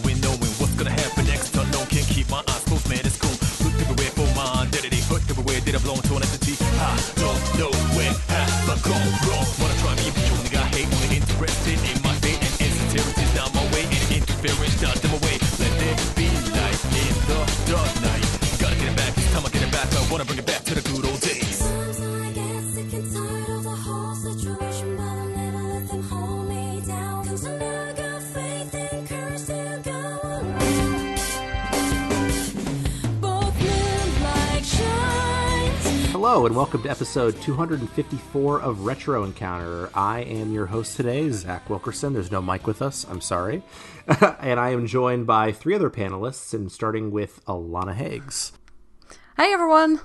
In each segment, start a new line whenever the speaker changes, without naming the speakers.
knowing what's gonna happen next. Unknown, can't keep my eyes closed, man, it's cool. Look everywhere for my identity. Hurt everywhere, did I blow into an entity? I don't know where have I gone wrong. Wanna try me, but you only got hate. Only interested in my fate and insecurities down my way. And interference, dodge them away. Let there be light in the dark night. Gotta get it back, this time I get it back. I wanna bring it back to the good old days.
Sometimes I get sick and tired of the whole situation, but I'll never let them hold me down. 'Cause I know I got faith and courage to go on. Both moonlight shines.
Hello and welcome to episode 254 of Retro Encounter. I am your host today, Zach Wilkerson. There's no Mike with us, I'm sorry. And I am joined by three other panelists, and starting with Alana Hagues.
Hey everyone!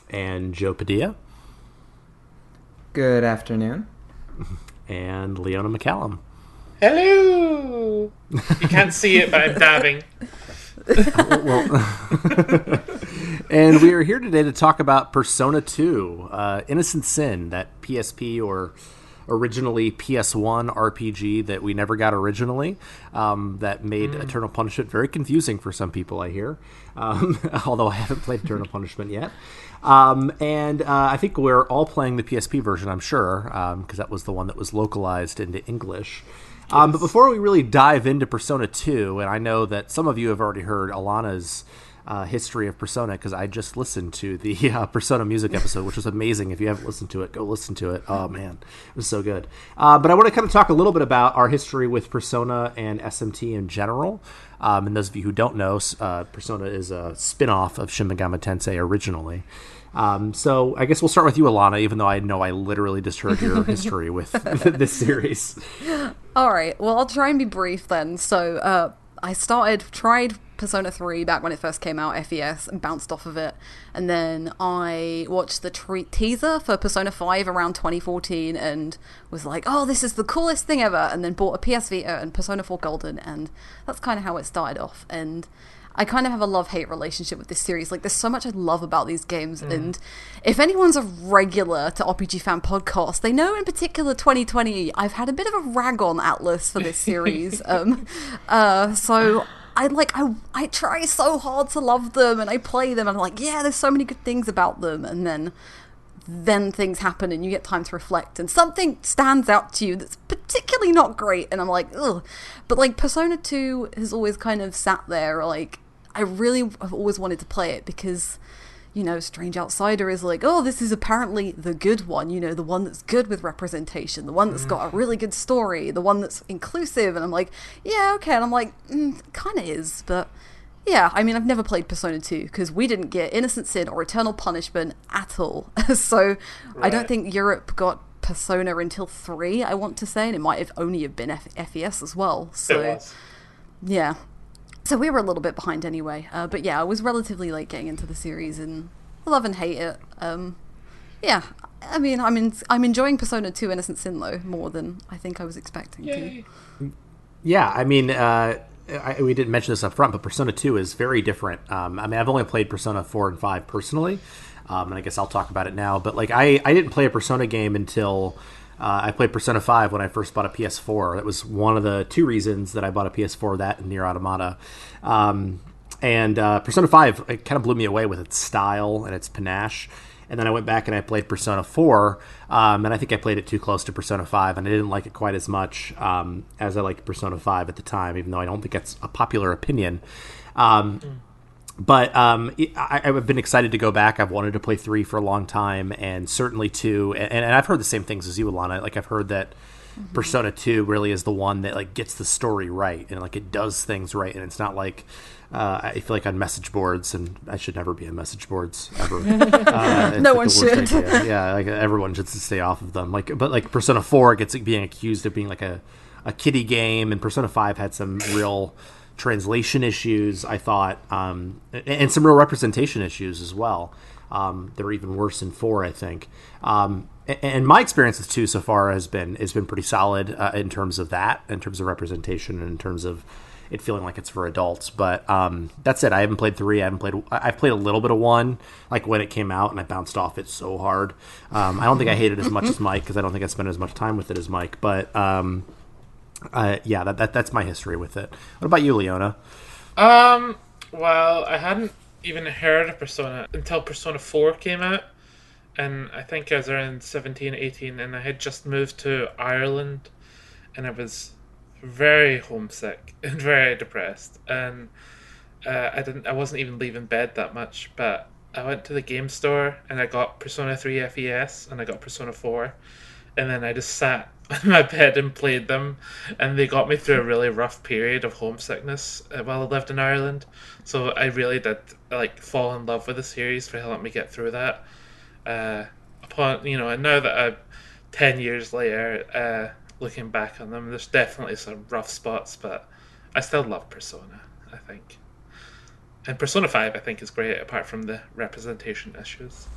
And Joe Padilla.
Good afternoon.
And Leona McCallum.
Hello! You can't see it, but I'm dabbing.
And we are here today to talk about Persona 2, Innocent Sin, that PSP or originally PS1 RPG that we never got originally, that made Eternal Punishment very confusing for some people, I hear, although I haven't played Eternal Punishment yet. And I think we're all playing the PSP version, I'm sure, because that was the one that was localized into English. But before we really dive into Persona 2, and I know that some of you have already heard Alana's history of Persona, because I just listened to the Persona music episode, which was amazing. If you haven't listened to it, go listen to it. Oh man, it was so good. But I want to kind of talk a little bit about our history with Persona and SMT in general. And those of you who don't know, Persona is a spin-off of Shin Megami Tensei originally. So I guess we'll start with you, Alana, even though I know I literally just heard your history with this series.
All right, well, I'll try and be brief then. So I tried Persona 3 back when it first came out, FES, and bounced off of it. And then I watched the teaser for Persona 5 around 2014 and was like, oh, this is the coolest thing ever. And then bought a PS Vita and Persona 4 Golden, and that's kind of how it started off. And I kind of have a love-hate relationship with this series. Like, there's so much I love about these games, and if anyone's a regular to RPG Fan Podcast, they know in particular 2020, I've had a bit of a rag on Atlas for this series. So I try so hard to love them, and I play them, and I'm like, yeah, there's so many good things about them, and then things happen, and you get time to reflect, and something stands out to you that's particularly not great, and I'm like, ugh. But, like, Persona 2 has always kind of sat there, like, I really have always wanted to play it because, you know, Strange Outsider is like, oh, this is apparently the good one, you know, the one that's good with representation, the one that's got a really good story, the one that's inclusive, and I'm like, yeah, okay, and I'm like, kind of is, but yeah, I mean, I've never played Persona 2 because we didn't get Innocent Sin or Eternal Punishment at all, so I don't think Europe got Persona until 3, I want to say, and it might have only have been FES as well, so yeah. So we were a little bit behind anyway, but yeah, I was relatively late getting into the series and love and hate it. Yeah, I mean, I'm enjoying Persona 2 Innocent Sin though more than I think I was expecting to.
Yeah, I mean, we didn't mention this up front, but Persona 2 is very different. I mean, I've only played Persona 4 and 5 personally, and I guess I'll talk about it now. But like, I didn't play a Persona game until I played Persona 5 when I first bought a PS4. That was one of the two reasons that I bought a PS4, that and Nier Automata. And Persona 5, it kind of blew me away with its style and its panache. And then I went back and I played Persona 4, and I think I played it too close to Persona 5, and I didn't like it quite as much as I liked Persona 5 at the time, even though I don't think that's a popular opinion. But I've been excited to go back. I've wanted to play 3 for a long time, and certainly 2. And I've heard the same things as you, Alana. Like, I've heard that Persona 2 really is the one that, like, gets the story right, and, like, it does things right, and it's not like, I feel like on message boards, and I should never be on message boards, ever.
No one should.
Yeah, like, everyone should stay off of them. Like, but, like, Persona 4 gets being accused of being, like, a kiddie game, and Persona 5 had some real translation issues, I thought, and some real representation issues as well. They're even worse in 4, I think. And my experience with 2 so far has been pretty solid in terms of that, in terms of representation, and in terms of it feeling like it's for adults. But that's it. I haven't played 3. I've played a little bit of 1, like when it came out, and I bounced off it so hard. I don't think I hate it as much as Mike, because I don't think I spent as much time with it as Mike. But Yeah, that's my history with it. What about you, Leona?
Well, I hadn't even heard of Persona until Persona 4 came out, and I think I was around 17, 18, and I had just moved to Ireland, and I was very homesick and very depressed, and I wasn't even leaving bed that much, but I went to the game store and I got Persona 3 FES and I got Persona 4, and then I just sat on my bed and played them, and they got me through a really rough period of homesickness while I lived in Ireland. So I really did fall in love with the series for helping me get through that. And now that I'm 10 years later, looking back on them, there's definitely some rough spots, but I still love Persona, I think. And Persona 5, I think, is great, apart from the representation issues.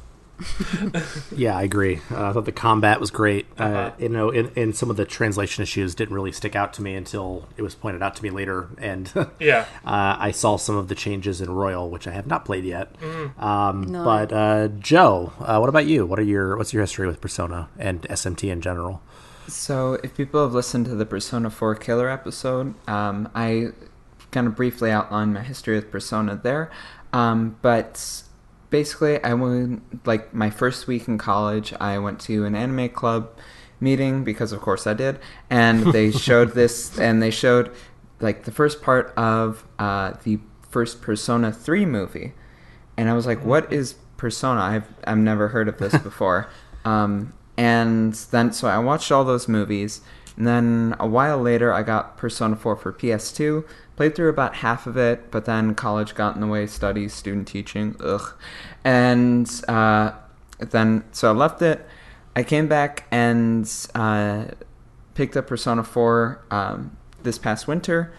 Yeah, I agree. I thought the combat was great. In some of the translation issues didn't really stick out to me until it was pointed out to me later, and
yeah,
I saw some of the changes in Royal, which I have not played yet.
No.
But Joe, what about you? What's your history with Persona and SMT in general?
So, if people have listened to the Persona 4 Killer episode, I kind of briefly outlined my history with Persona there. But basically, I went, my first week in college, I went to an anime club meeting, because of course I did, and they showed this, and they showed, the first part of the first Persona 3 movie. And I was like, what is Persona? I've never heard of this before. And then, so I watched all those movies, and then a while later, I got Persona 4 for PS2, played through about half of it, but then college got in the way, studies, student teaching, and then, so I left it. I came back and picked up Persona 4 this past winter,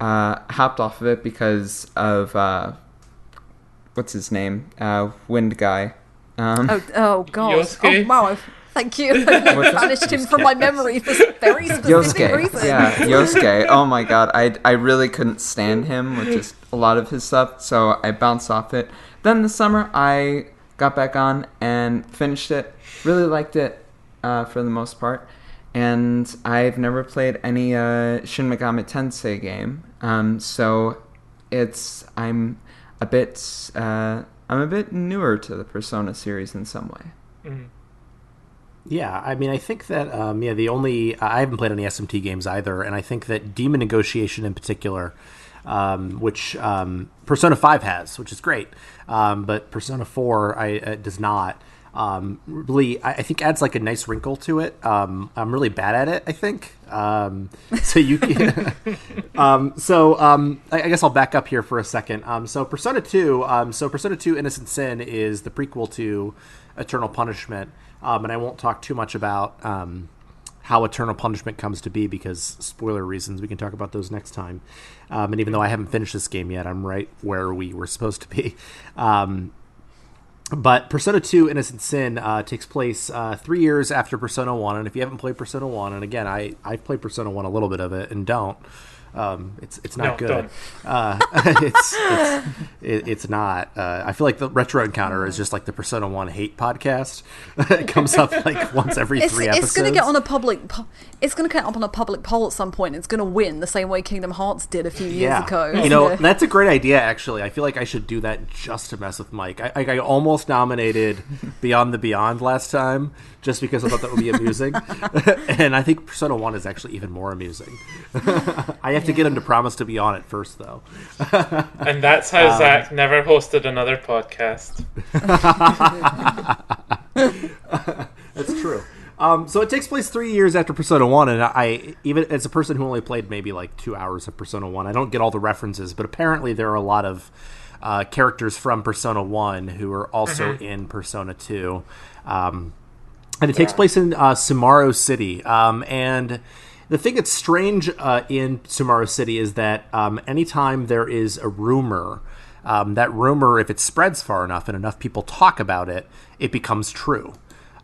hopped off of it because of, what's his name? Wind guy.
Oh God.
Yosuke?
Oh, wow. Thank you. I banished him from my memory for very specific reasons.
Yeah, Yosuke. Oh my god, I really couldn't stand him with just a lot of his stuff, so I bounced off it. Then this summer, I got back on and finished it. Really liked it for the most part. And I've never played any Shin Megami Tensei game, so I'm a bit newer to the Persona series in some way.
Mm-hmm.
Yeah, I mean, I think that, I haven't played any SMT games either, and I think that Demon Negotiation in particular, which Persona 5 has, which is great, but Persona 4 does not, really, I think adds a nice wrinkle to it. I'm really bad at it, I think. So you can, I guess I'll back up here for a second. So Persona 2 Innocent Sin is the prequel to Eternal Punishment. And I won't talk too much about how Eternal Punishment comes to be, because spoiler reasons, we can talk about those next time. And even though I haven't finished this game yet, I'm right where we were supposed to be. But Persona 2 Innocent Sin takes place 3 years after Persona 1. And if you haven't played Persona 1, and again, I've played Persona 1 a little bit of it, and don't. It's not good. It's not. I feel like the Retro Encounter is just like the Persona 1 hate podcast. It comes up once every 3 episodes.
It's going to get on a public. It's going to get up on a public poll at some point. It's going to win the same way Kingdom Hearts did a few years ago.
That's a great idea. Actually, I feel like I should do that just to mess with Mike. I almost nominated Beyond the Beyond last time, just because I thought that would be amusing. And I think Persona 1 is actually even more amusing. I have to get him to promise to be on it first, though.
And that's how Zach never hosted another podcast.
That's true. So it takes place 3 years after Persona 1, and I, even as a person who only played maybe 2 hours of Persona 1, I don't get all the references, but apparently there are a lot of characters from Persona 1 who are also in Persona 2. And it takes place in Sumaru City. And the thing that's strange in Sumaru City is that anytime there is a rumor, that rumor, if it spreads far enough and enough people talk about it, it becomes true.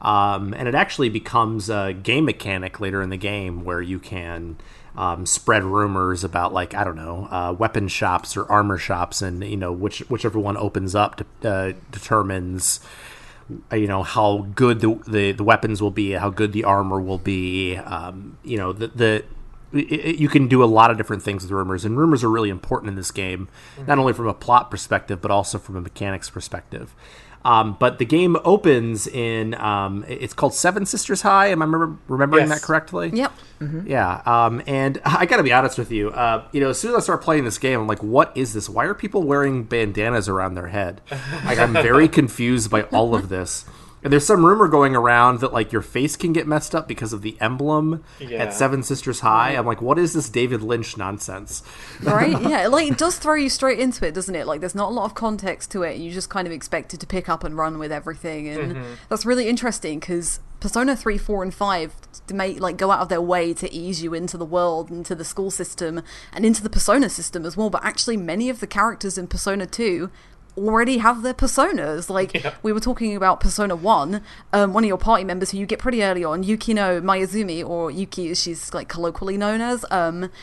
And it actually becomes a game mechanic later in the game where you can spread rumors about, weapon shops or armor shops, and, whichever one opens up determines how good the weapons will be, how good the armor will be. you can do a lot of different things with rumors, and rumors are really important in this game, not only from a plot perspective, but also from a mechanics perspective. But the game opens in, it's called Seven Sisters High. Am I remembering that correctly?
Yep.
Yeah. And I got to be honest with you. As soon as I start playing this game, I'm like, what is this? Why are people wearing bandanas around their head? Like, I'm very confused by all of this. And there's some rumor going around that, like, your face can get messed up because of the emblem at Seven Sisters High. I'm like, what is this David Lynch nonsense?
Right? Yeah, like, it does throw you straight into it, doesn't it? Like, there's not a lot of context to it. You just kind of expect it to pick up and run with everything. And that's really interesting, because Persona 3, 4, and 5 go out of their way to ease you into the world, into the school system, and into the Persona system as well. But actually, many of the characters in Persona 2 already have their personas. We were talking about Persona 1, one of your party members who you get pretty early on, Yukino Mayuzumi, or Yuki as she's like colloquially known as,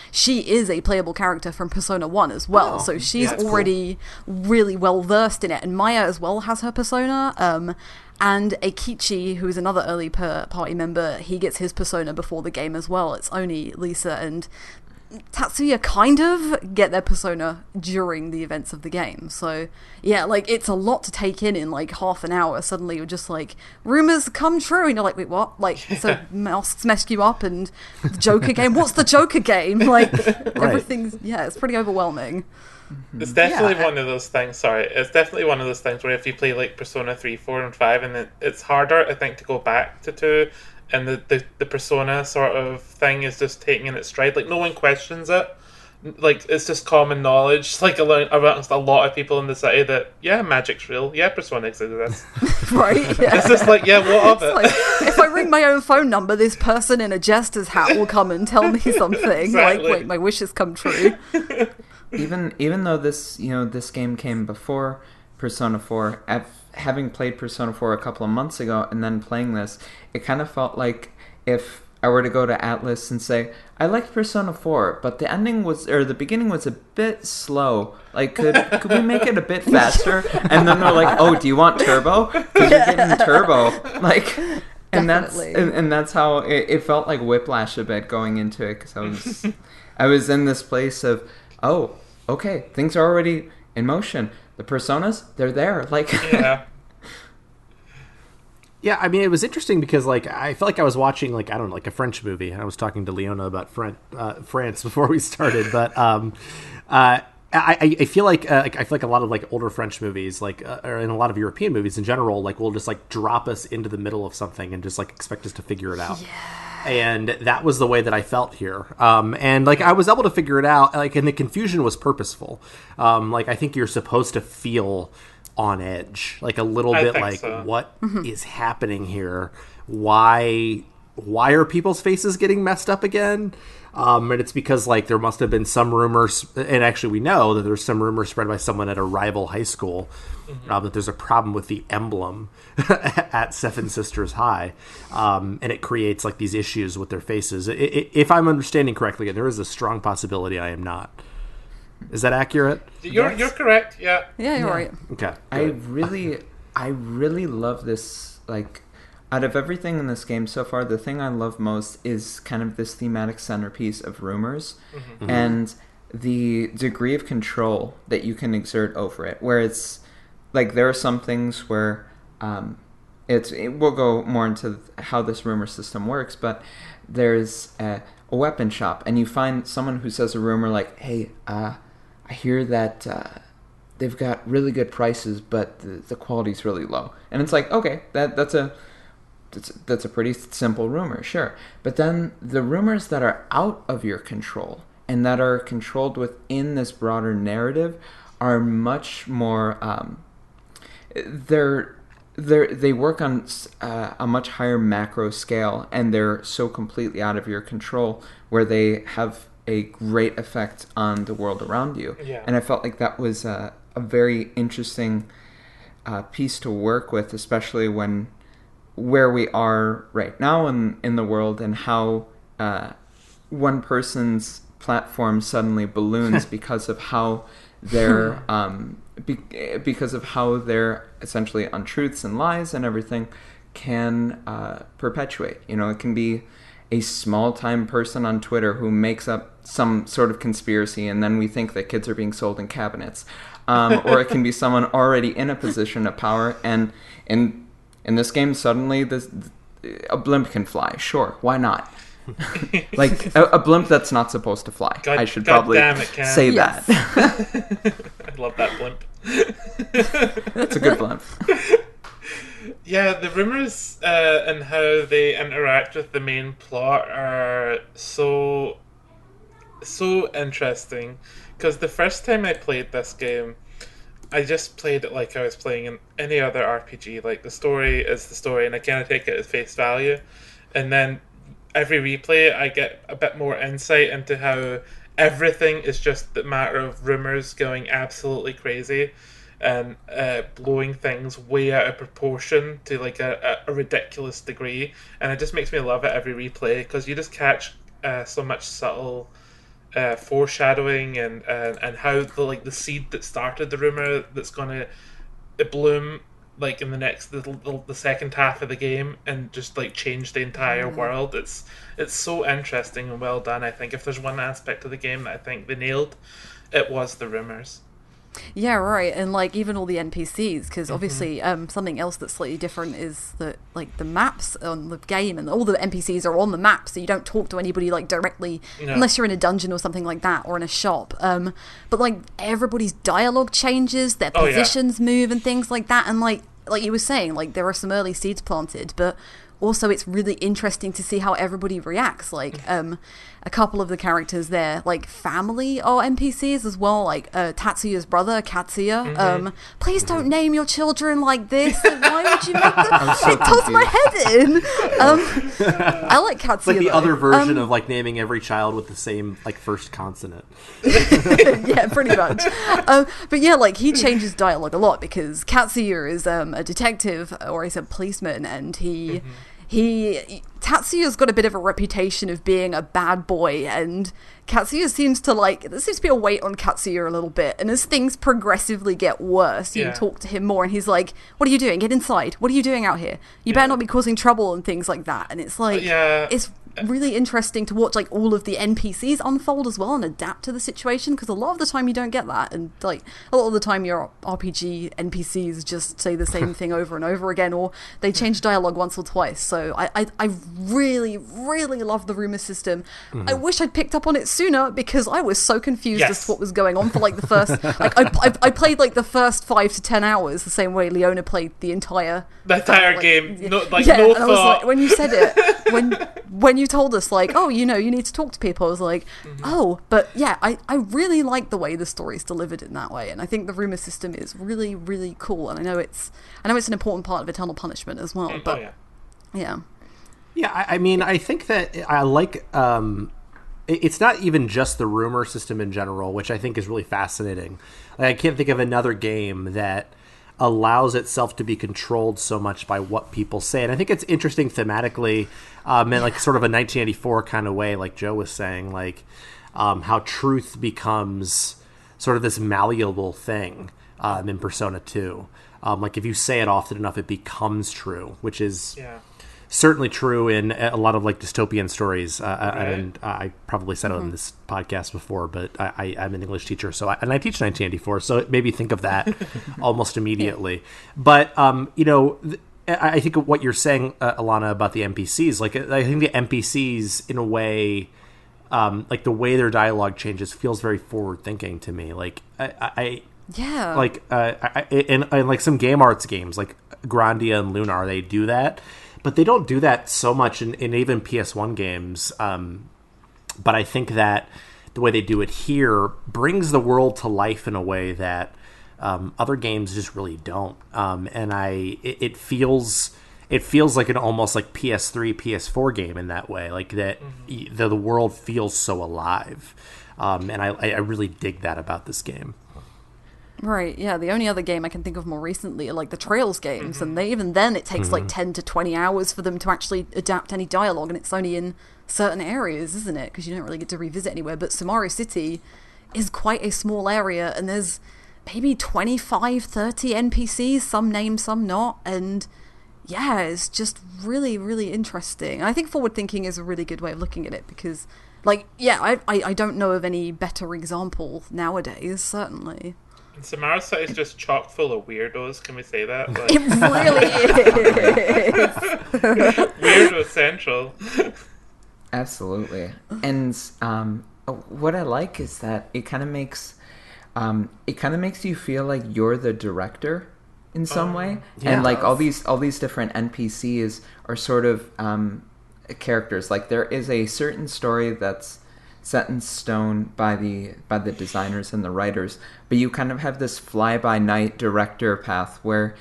she is a playable character from Persona 1 as well, so she's already really well versed in it, and Maya as well has her persona, and Eikichi, who's another early party member, he gets his persona before the game as well. It's only Lisa and Tatsuya kind of get their persona during the events of the game. So yeah, like, it's a lot to take in like half an hour. Suddenly you're just like, rumors come true, and you're like, wait, what? Like, so masks messed you up, and the Joker game, what's the Joker game? Like, everything's, it's pretty overwhelming.
It's definitely one of those things. It's definitely one of those things where if you play like Persona 3, 4, and 5, and it's harder, I think, to go back to 2, and the persona sort of thing is just taking in its stride. Like, no one questions it. Like, it's just common knowledge, like, amongst a lot of people in the city that, magic's real. Yeah, Persona exists.
Right? Yeah.
It's just like, what of it?
Like, if I ring my own phone number, this person in a jester's hat will come and tell me something.
Exactly.
Like, wait, my wishes come true.
Even though this game came before Persona 4, having played Persona 4 a couple of months ago and then playing this, it kind of felt like if I were to go to Atlas and say, I liked Persona 4, but the beginning was a bit slow. Like, could we make it a bit faster? And then they're like, oh, do you want turbo? Because you're getting turbo. Like, and that's how it felt like Whiplash a bit going into it, because I was in this place of, oh, okay, things are already in motion. The personas, they're there. Like,
Yeah, I mean, it was interesting because, like, I felt like I was watching, like, I don't know, like a French movie. I was talking to Leona about France before we started, but I feel like a lot of like older French movies, like, or in a lot of European movies in general, like, will just like drop us into the middle of something and just like expect us to figure it out. Yeah. And that was the way that I felt here. And like, I was able to figure it out, like, and the confusion was purposeful. Like, I think you're supposed to feel on edge, like a little bit, like, so. What is happening here? Why are people's faces getting messed up again? And it's because, like, there must have been some rumors, and actually we know that there's some rumors spread by someone at a rival high school that there's a problem with the emblem at Seven Sisters High, and it creates, like, these issues with their faces. If I'm understanding correctly, and there is a strong possibility I am not. Is that accurate?
You're correct. Yeah.
Yeah, you're right.
Okay.
Good. I really love this. Like, out of everything in this game so far, the thing I love most is kind of this thematic centerpiece of rumors and the degree of control that you can exert over it. Where it's like, there are some things where we'll go more into how this rumor system works, but there's a weapon shop, and you find someone who says a rumor like, hey, I hear that they've got really good prices, but the quality's really low. And it's like, okay, that's a pretty simple rumor, sure. But then the rumors that are out of your control and that are controlled within this broader narrative are much more. They work on a much higher macro scale, and they're so completely out of your control, where they have a great effect on the world around you. Yeah. And I felt like that was a very interesting piece to work with, especially where we are right now in the world, and how one person's platform suddenly balloons because of how their because of how their essentially untruths and lies and everything can perpetuate. You know, it can be a small-time person on Twitter who makes up some sort of conspiracy, and then we think that kids are being sold in cabinets. Or it can be someone already in a position of power, and in this game, suddenly a blimp can fly. Sure, why not? Like, a blimp that's not supposed to fly. I should probably say
Yes.
that.
I love that blimp.
It's a good blimp.
Yeah, the rumors and how they interact with the main plot are so interesting. Because the first time I played this game, I just played it like I was playing any other RPG. Like, the story is the story, and I kind of take it at face value. And then every replay, I get a bit more insight into how everything is just the matter of rumors going absolutely crazy and blowing things way out of proportion to like a ridiculous degree. And it just makes me love it every replay, because you just catch so much subtle foreshadowing and how the seed that started the rumor that's going to bloom like in the next the second half of the game and just like change the entire world. It's so interesting and well done. I think if there's one aspect of the game that I think they nailed, it was the rumors.
Yeah, right. And like even all the NPCs, because obviously something else that's slightly different is that like the maps on the game and all the NPCs are on the map, so you don't talk to anybody like directly unless you're in a dungeon or something like that, or in a shop. But like everybody's dialogue changes, their positions move and things like that. And like you were saying, like there are some early seeds planted, but also it's really interesting to see how everybody reacts. Like a couple of the characters there, like family or NPCs as well, like Tatsuya's brother, Katsuya. Please don't name your children like this. Like, why would you make them?
So
it does my head in. I like Katsuya.
It's like the
though.
other version of like naming every child with the same like first consonant.
Yeah, pretty much. But yeah, like he changes dialogue a lot because Katsuya is a detective, or he's a policeman, and Tatsuya's got a bit of a reputation of being a bad boy, and Katsuya seems to be a weight on Katsuya a little bit, and as things progressively get worse, you talk to him more, and he's like, what are you doing? Get inside. What are you doing out here? You better not be causing trouble and things like that. And it's like, it's really interesting to watch like all of the NPCs unfold as well and adapt to the situation, because a lot of the time you don't get that, and like a lot of the time your RPG NPCs just say the same thing over and over again, or they change dialogue once or twice. So I really love the rumor system. I wish I'd picked up on it sooner, because I was so confused as to what was going on for like the first like I played like the first 5 to 10 hours the same way Leona played the entire
game. No
and
thought.
I was like, when you said it, when you told us like, oh, you need to talk to people, I was like, oh, but yeah, I really like the way the story's delivered in that way, and I think the rumor system is really cool, and I know it's an important part of Eternal Punishment as well. But yeah,
I mean, I think that I like it's not even just the rumor system in general, which I think is really fascinating. Like, I can't think of another game that allows itself to be controlled so much by what people say. And I think it's interesting thematically, in like sort of a 1984 kind of way, like Joe was saying, like how truth becomes sort of this malleable thing in Persona 2. Like if you say it often enough, it becomes true, which is certainly true in a lot of like dystopian stories. And I probably said it on this podcast before, but I'm an English teacher, so I teach 1984, so maybe think of that almost immediately. But I think of what you're saying, Alana, about the NPCs. Like I think the NPCs, in a way, like the way their dialogue changes feels very forward thinking to me. Like like in like some Game Arts games, like Grandia and Lunar, they do that. But they don't do that so much in even PS1 games. But I think that the way they do it here brings the world to life in a way that other games just really don't. And it feels like an almost like PS3, PS4 game in that way. Like that the world feels so alive. And I really dig that about this game.
Right, yeah, the only other game I can think of more recently are like the Trails games, and even then it takes like 10 to 20 hours for them to actually adapt any dialogue, and it's only in certain areas, isn't it? Because you don't really get to revisit anywhere. But Sumari City is quite a small area, and there's maybe 25, 30 NPCs, some named, some not, and yeah, it's just really, really interesting. I think forward thinking is a really good way of looking at it because, like, yeah, I don't know of any better example nowadays, certainly.
And Samarasa is just chock full of weirdos, can we say that? Like,
It really is.
Weirdo central.
Absolutely. And what I like is that it kind of makes you feel like you're the director in some way,
yeah.
and like all these different NPCs are sort of characters. Like there is a certain story that's set in stone by the designers and the writers, but you kind of have this fly-by-night director path where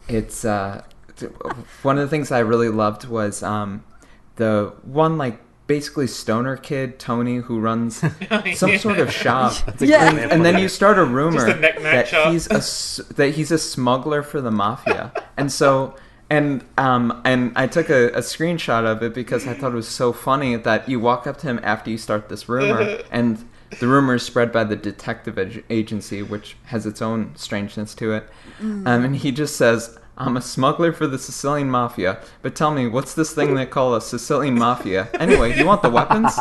it's one of the things I really loved was the one like basically stoner kid Tony who runs some sort of shop, and then you start a rumor that he's a smuggler for the mafia, and so. And I took a screenshot of it because I thought it was so funny that you walk up to him after you start this rumor, and the rumor is spread by the detective agency, which has its own strangeness to it. And he just says, "I'm a smuggler for the Sicilian mafia, but tell me, what's this thing they call a Sicilian mafia? Anyway, you want the weapons?"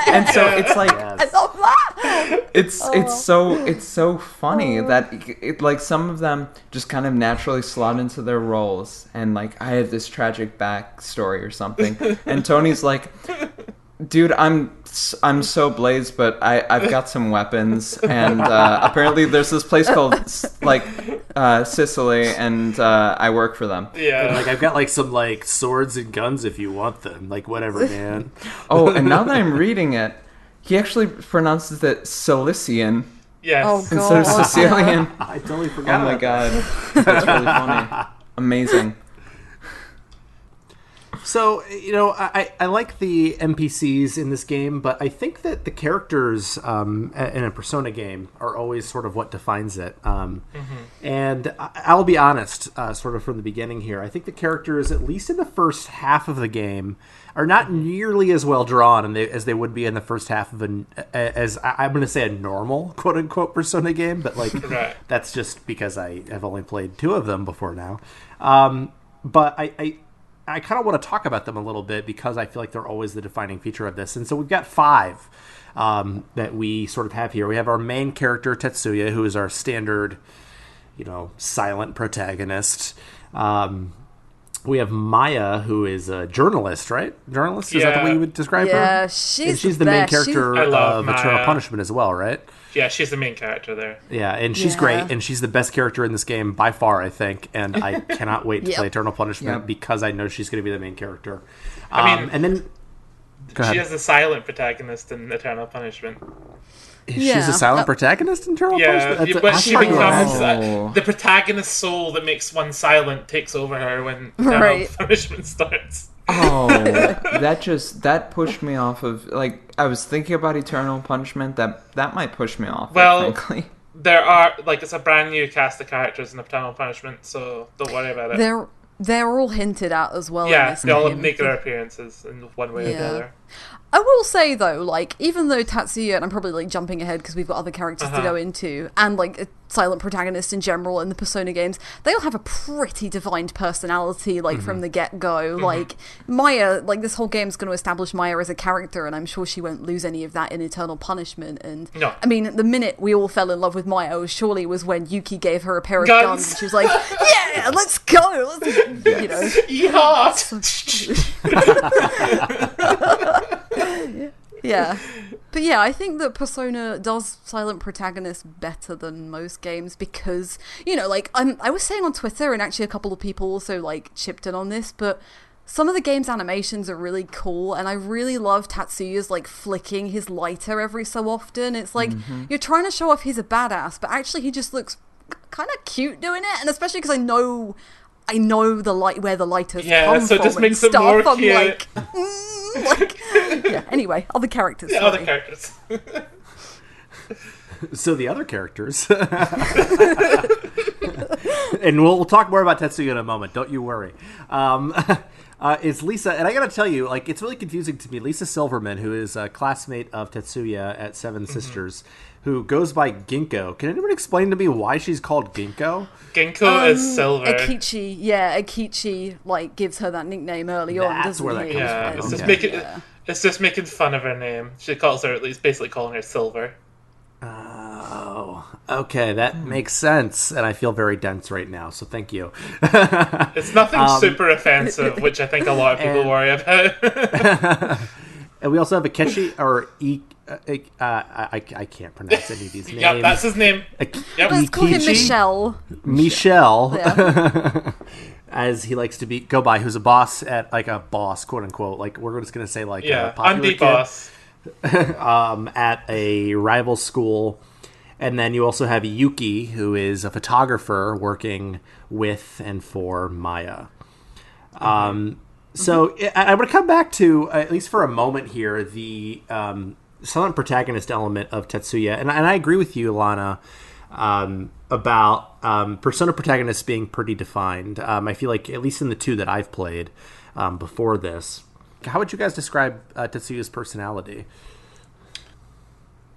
And so it's like,
I love that.
it's so funny that it, like some of them just kind of naturally slot into their roles, and like I have this tragic backstory or something, and Tony's like, "Dude, I'm so blazed, but I've got some weapons, and apparently there's this place called like Sicily, and I work for them."
Yeah.
Like I've got like some like swords and guns if you want them. Like whatever, man.
Oh, and now that I'm reading it, he actually pronounces it Cilician
Yes.
Oh,
instead of
God.
Sicilian.
I totally forgot.
Oh my
about that.
god, that's really funny. Amazing.
So, you know, I like the NPCs in this game, but I think that the characters in a Persona game are always sort of what defines it. And I'll be honest, sort of from the beginning here, I think the characters, at least in the first half of the game, are not nearly as well drawn as they would be in the first half of I'm going to say a normal, quote-unquote, Persona game, but like
Right.
that's just because I have only played 2 of them before now. But I kind of want to talk about them a little bit because I feel like they're always the defining feature of this. And so we've got 5 that we sort of have here. We have our main character, Tetsuya, who is our standard, you know, silent protagonist. We have Maya, who is a journalist, right? Journalist? Is that the way you would describe her?
Yeah,
And
she's
the main
best.
character
I love
of Eternal
Maya.
Punishment as well, right?
Yeah, she's the main character there.
Yeah, and she's
Yeah.
great, and she's the best character in this game by far, I think. And I cannot wait to
Yep.
play Eternal Punishment
Yep.
because I know she's going to be the main character.
I mean,
and then go ahead.
She is the silent protagonist in Eternal Punishment.
She's
Yeah.
a silent protagonist in Eternal
Yeah,
Punishment.
but she becomes
Oh.
the protagonist soul that makes one silent takes over her when Eternal
Right.
Punishment starts.
Oh, that pushed me off of, like, I was thinking about Eternal Punishment, that might push me off,
Well,
frankly.
There are, like, it's a brand new cast of characters in Eternal Punishment, so don't worry about it.
They're all hinted at as well. in
Yeah,
this
they all
game.
make their appearances in one way or
Yeah.
the other.
I will say though, like, even though Tatsuya, and I'm probably like jumping ahead because we've got other characters to go into, and like a silent protagonist in general in the Persona games, they all have a pretty defined personality, like from the get-go. Like Maya, like this whole game's going to establish Maya as a character, and I'm sure she won't lose any of that in Eternal Punishment. And
No.
I mean, the minute we all fell in love with Maya surely was when Yuki gave her a pair of guns, and she was like, "Yeah, let's go!" You know. Yeah. But yeah, I think that Persona does silent protagonists better than most games because, you know, like, I was saying on Twitter, and actually a couple of people also, like, chipped in on this, but some of the game's animations are really cool, and I really love Tatsuya's, like, flicking his lighter every so often. It's like, you're trying to show off he's a badass, but actually he just looks kind of cute doing it, and especially because I know the light where the lighters come
so it
from
just
and
makes it
stuff.
more
I'm
cute.
like, yeah. Anyway, other characters.
Yeah,
sorry.
other characters.
So the other characters and we'll talk more about Tetsuya in a moment. Don't you worry. Is Lisa, and I gotta tell you, like, it's really confusing to me. Lisa Silverman, who is a classmate of Tetsuya at Seven Sisters, who goes by Ginkgo. Can anyone explain to me why she's called Ginkgo?
Ginkgo is silver.
Akichi, like, gives her that nickname early on,
That's
doesn't
where
he?
that comes from.
It's just making fun of her name. She calls her, at least basically calling her Silver.
Oh, okay, that makes sense, and I feel very dense right now, so thank you.
It's nothing super offensive, which I think a lot of people worry about.
And we also have Akechi, or I can't pronounce any of these names.
Yep, that's his name.
Let's call him
Michelle.
Yeah.
As he likes to go by, who's a boss at, like, a boss, quote unquote. Like, we're just going to say, like, a popular
Undie boss.
at a rival school. And then you also have Yuki, who is a photographer working with and for Maya. So I want to come back to, at least for a moment here, the silent protagonist element of Tetsuya. And I agree with you, Alana, about persona protagonists being pretty defined. I feel like, at least in the two that I've played before this, how would you guys describe Tetsuya's personality?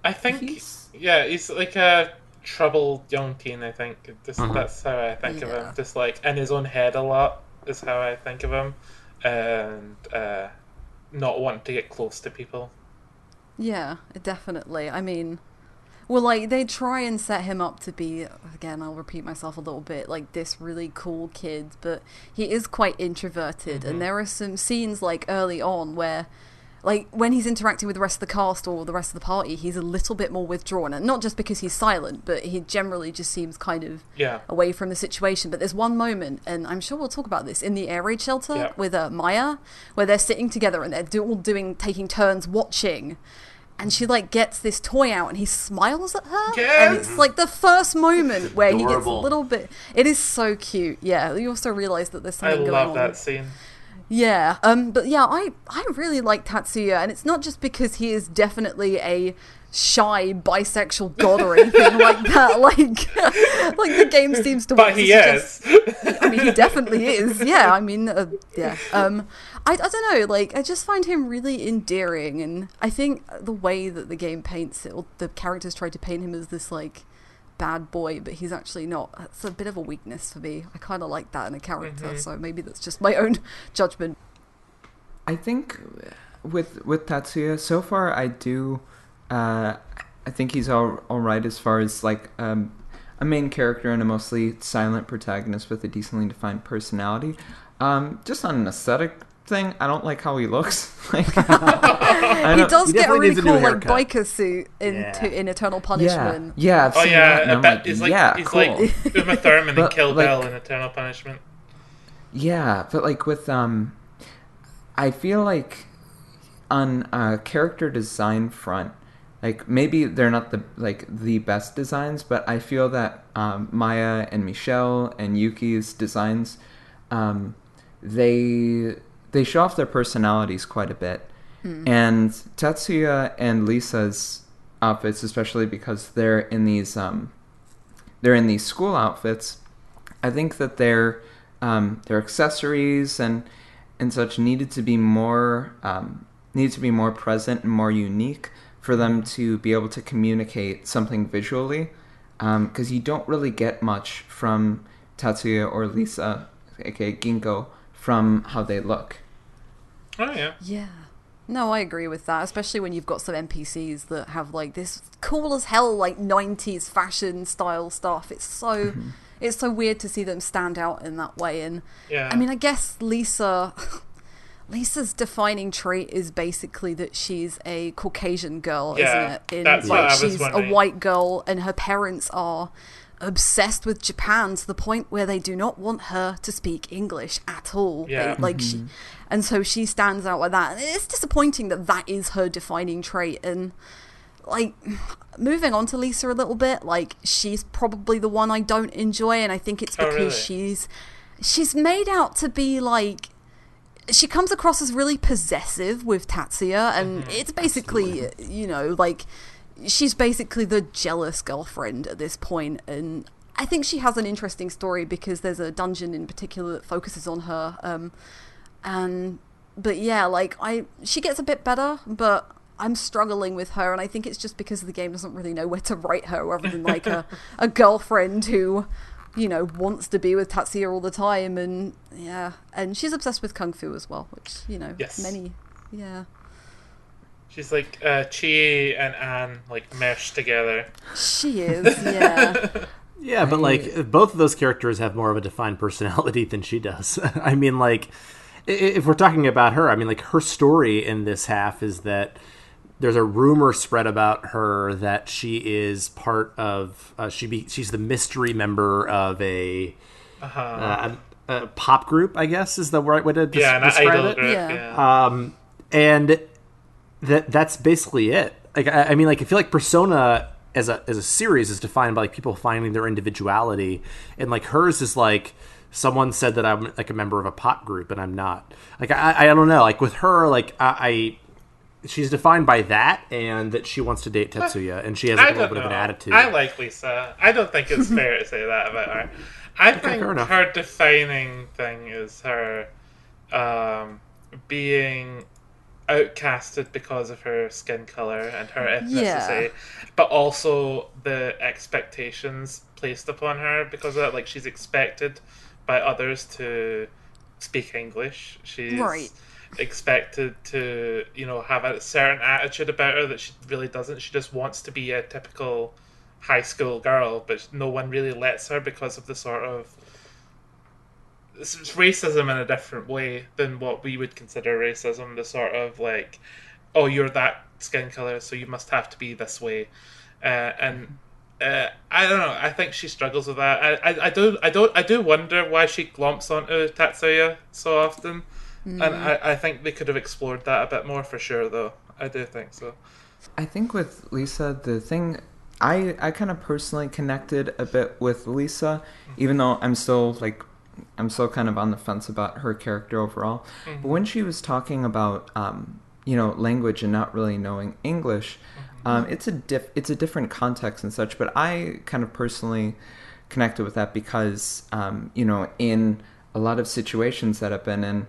I think, he's like a troubled young teen, I think. That's how I think of him. Just, like, in his own head a lot is how I think of him. And not wanting to get close to people.
Yeah, definitely. I mean, well, like, they try and set him up to be, again, I'll repeat myself a little bit, like, this really cool kid, but he is quite introverted, and there are some scenes, like, early on where, like, when he's interacting with the rest of the cast or the rest of the party, he's a little bit more withdrawn, and not just because he's silent, but he generally just seems kind of away from the situation. But there's one moment, and I'm sure we'll talk about this, in the air raid shelter with Maya, where they're sitting together and they're all taking turns watching, and she, like, gets this toy out and he smiles at her.
Yes!
And it's, like, the first moment where he gets a
Adorable.
little bit... It is so cute, yeah. You also realise that there's something going on.
I love that scene.
Yeah, but yeah, I really like Tatsuya, and it's not just because he is definitely a shy bisexual god or anything like that. Like the game seems to.
But he is.
I mean, he definitely is. Yeah, I mean, yeah. I don't know. Like, I just find him really endearing, and I think the way that the game paints it, or the characters try to paint him as this, like, bad boy, but he's actually not. That's a bit of a weakness for me. I kind of like that in a character, so maybe that's just my own judgment.
I think with Tatsuya, so far I do, I think he's all right as far as, like, a main character and a mostly silent protagonist with a decently defined personality. Just on an aesthetic thing, I don't like how he looks. Like,
he does get a really
needs a
cool,
new
like,
haircut.
biker suit in Eternal Punishment.
Yeah, I've seen that, and I'm like,
he's
cool.
like Uma Thurman in
But,
Kill
like,
Bill in Eternal Punishment.
Yeah, but, like, with I feel like on a character design front, like, maybe they're not the best designs, but I feel that Maya and Michelle and Yuki's designs, they show off their personalities quite a bit. And Tetsuya and Lisa's outfits, especially because they're in these school outfits, I think that their accessories and such needed to be more present and more unique for them to be able to communicate something visually, because you don't really get much from Tatsuya or Lisa, aka Ginkgo, from how they look.
Oh yeah.
Yeah. No, I agree with that, especially when you've got some NPCs that have, like, this cool as hell, like, 90s fashion style stuff. It's so weird to see them stand out in that way. And I mean, I guess Lisa's defining trait is basically that she's a Caucasian girl, isn't it?
That's what I was
she's
wondering.
a white girl, and her parents are obsessed with Japan to the point where they do not want her to speak English at all.
Yeah.
And so she stands out like that. And it's disappointing that is her defining trait. And, like, moving on to Lisa a little bit, like, she's probably the one I don't enjoy, and I think it's because she's made out to be, like, she comes across as really possessive with Tatsuya, and it's basically, you know, like, she's basically the jealous girlfriend at this point, and I think she has an interesting story because there's a dungeon in particular that focuses on her. But yeah, like she gets a bit better, but I'm struggling with her, and I think it's just because the game doesn't really know where to write her, other than like a girlfriend who, you know, wants to be with Tatsuya all the time, and she's obsessed with kung fu as well, which, you know,
She's like Chie and Anne, like, meshed together.
She is, yeah.
Yeah, but like both of those characters have more of a defined personality than she does. I mean, like, if we're talking about her, I mean, like, her story in this half is that there's a rumor spread about her that she is part of she's the mystery member of a pop group, I guess is the right way to describe it.
Group,
yeah.
And that's basically it. Like, I mean, like, I feel like Persona as a series is defined by like people finding their individuality, and like hers is like, someone said that I'm like a member of a pop group and I'm not. Like, I don't know. Like with her, like she's defined by that, and that she wants to date Tetsuya, and she has like, a little bit of an attitude.
I like Lisa. I don't think it's fair to say that about her. I think her defining thing is her being outcasted because of her skin color and her ethnicity, but also the expectations placed upon her because of that. Like, she's expected by others to speak English. She's expected to, you know, have a certain attitude about her that she really doesn't. She just wants to be a typical high school girl, but no one really lets her because of the sort of it's racism in a different way than what we would consider racism. The sort of like, oh, you're that skin color, so you must have to be this way, and I don't know. I think she struggles with that. I do wonder why she glomps onto Tatsuya so often, and I think they could have explored that a bit more for sure. Though I do think so.
I think with Lisa, the thing I kind of personally connected a bit with Lisa, even though I'm still kind of on the fence about her character overall. Mm-hmm. But when she was talking about, language and not really knowing English, it's a different context and such. But I kind of personally connected with that because, in a lot of situations that I've been in,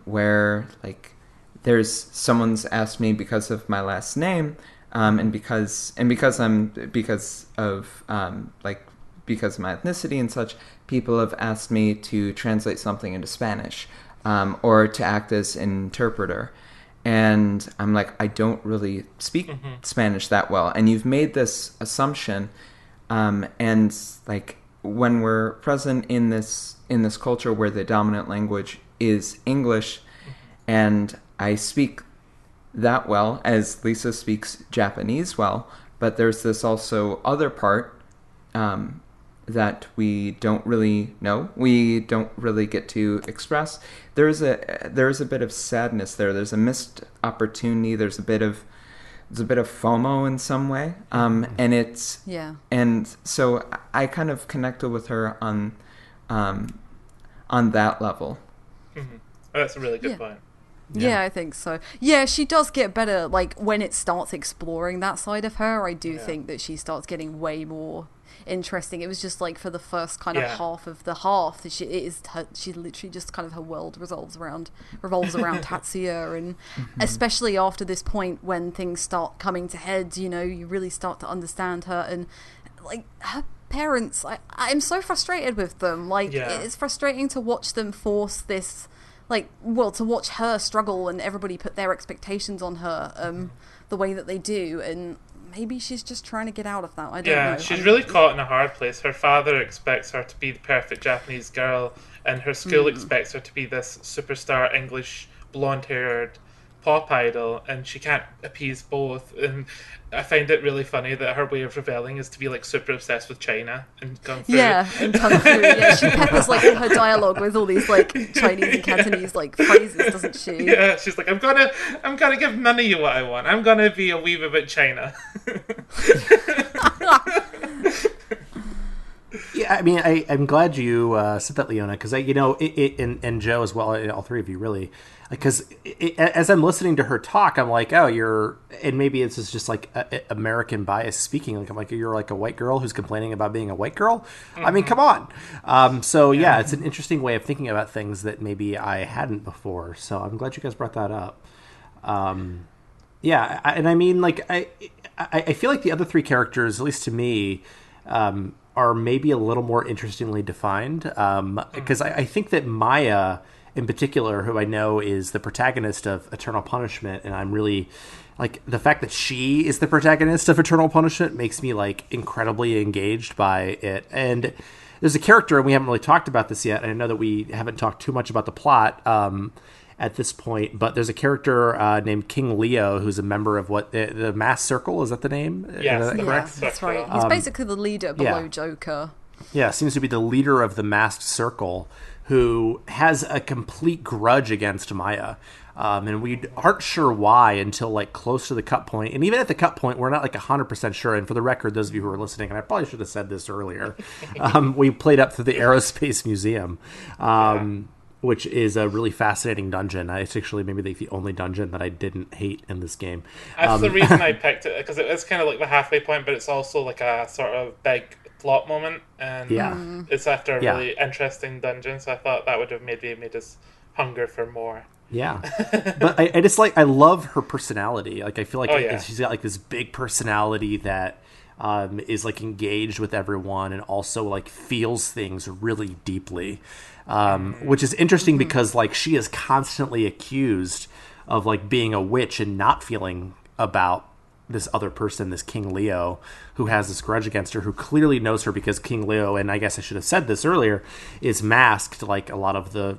where like there's someone's asked me because of my last name, and because of my ethnicity and such, people have asked me to translate something into Spanish, or to act as an interpreter. And I'm like, I don't really speak Spanish that well. And you've made this assumption, and like when we're present in this culture where the dominant language is English, and I speak that well as Lisa speaks Japanese well, but there's this also other part that we don't really know. We don't really get to express. There's a bit of sadness there. There's a missed opportunity. There's a bit of FOMO in some way. And so I kind of connected with her on that level.
Mm-hmm. Oh, that's a really good point.
Yeah, I think so. Yeah, she does get better, like, when it starts exploring that side of her. I do think that she starts getting way more interesting. It was just, like, for the first kind of half of the half, that she literally just kind of, her world revolves around Tatsuya, and especially after this point when things start coming to heads, you know, you really start to understand her, and, like, her parents, I'm so frustrated with them. Like, it's frustrating to watch them force this, to watch her struggle and everybody put their expectations on her the way that they do, and maybe she's just trying to get out of that. I don't know.
Yeah, she's really caught in a hard place. Her father expects her to be the perfect Japanese girl, and her school expects her to be this superstar English blonde-haired pop idol, and she can't appease both. And I find it really funny that her way of rebelling is to be like super obsessed with China and kung fu.
Yeah, and kung fu. Yeah, she peppers like her dialogue with all these like Chinese and Cantonese like phrases, doesn't she?
Yeah, she's like, I'm gonna give none of you what I want. I'm gonna be a wee bit China.
Yeah, I mean, I'm glad you said that, Leona, because and Joe as well, all three of you really, because as I'm listening to her talk, I'm like, oh, and maybe it's just like American bias speaking. Like I'm like, you're like a white girl who's complaining about being a white girl. I mean, come on. Yeah, it's an interesting way of thinking about things that maybe I hadn't before. So I'm glad you guys brought that up. Yeah, and I mean, like I feel like the other three characters, at least to me, are maybe a little more interestingly defined, because I think that Maya, in particular, who I know is the protagonist of Eternal Punishment, and I'm really like the fact that she is the protagonist of Eternal Punishment makes me like incredibly engaged by it. And there's a character, and we haven't really talked about this yet, and I know that we haven't talked too much about the plot at this point, but there's a character named King Leo who's a member of the Masked Circle. Is that the name?
Yes,
Yeah, that's right. He's basically the leader below Joker. Yeah,
seems to be the leader of the Masked Circle, who has a complete grudge against Maya. And we aren't sure why until like close to the cut point. And even at the cut point, we're not like 100% sure. And for the record, those of you who are listening, and I probably should have said this earlier, we played up through the Aerospace Museum. Which is a really fascinating dungeon. It's actually maybe the only dungeon that I didn't hate in this game.
That's the reason I picked it, because it is kind of like the halfway point, but it's also like a sort of big plot moment, and it's after a really interesting dungeon, so I thought that would have maybe made us hunger for more.
Yeah. But I just I love her personality. Like, I feel like she's got like this big personality that is like engaged with everyone and also like feels things really deeply. Which is interesting because like she is constantly accused of like being a witch and not feeling about this other person, this King Leo, who has this grudge against her, who clearly knows her because King Leo, and I guess I should have said this earlier, is masked like a lot of the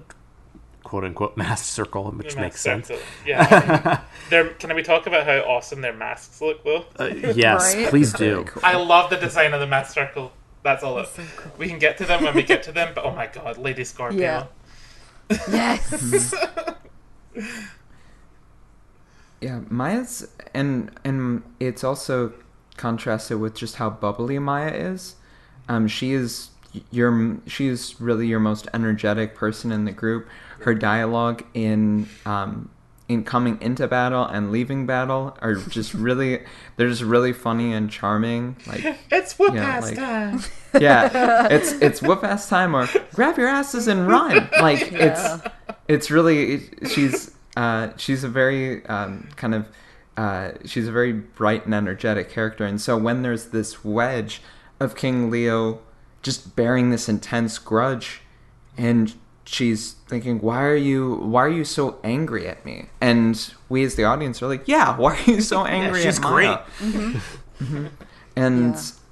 quote-unquote masked circle, which makes sense.
Yeah. Can we talk about how awesome their masks look, though?
Yes,
right?
please do.
Cool.
I love the design of the masked circle. That's all
so cool.
We can get to them when we get to them, but oh my god, Lady Scorpio.
Yeah. Yes.
Yeah, Maya's and it's also contrasted with just how bubbly Maya is. She's really your most energetic person in the group. Her dialogue in coming into battle and leaving battle are just really funny and charming. Like,
it's whoop ass time.
Yeah, it's whoop ass time, or grab your asses and run. Like it's really she's a very she's a very bright and energetic character, and so when there's this wedge of King Leo just bearing this intense grudge, and she's thinking, why are you so angry at me? And we as the audience are like, yeah, why are you so angry at Maya?
She's great.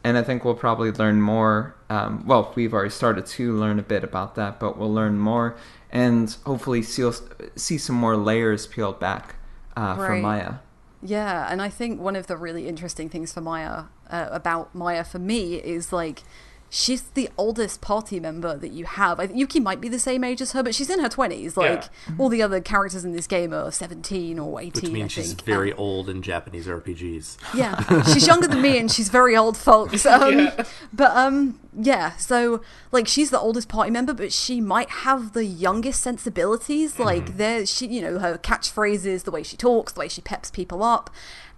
And I think we'll probably learn more. Well, we've already started to learn a bit about that, but we'll learn more and hopefully see some more layers peeled back from Maya. Yeah,
and I think one of the really interesting things for Maya, about Maya for me, is like, she's the oldest party member that you have. I think Yuki might be the same age as her, but she's in her 20s. Like, all the other characters in this game are 17 or 18,
Which means she's very old in Japanese RPGs.
Yeah, she's younger than me and she's very old, folks. So, like, she's the oldest party member, but she might have the youngest sensibilities. Like, her catchphrases, the way she talks, the way she peps people up.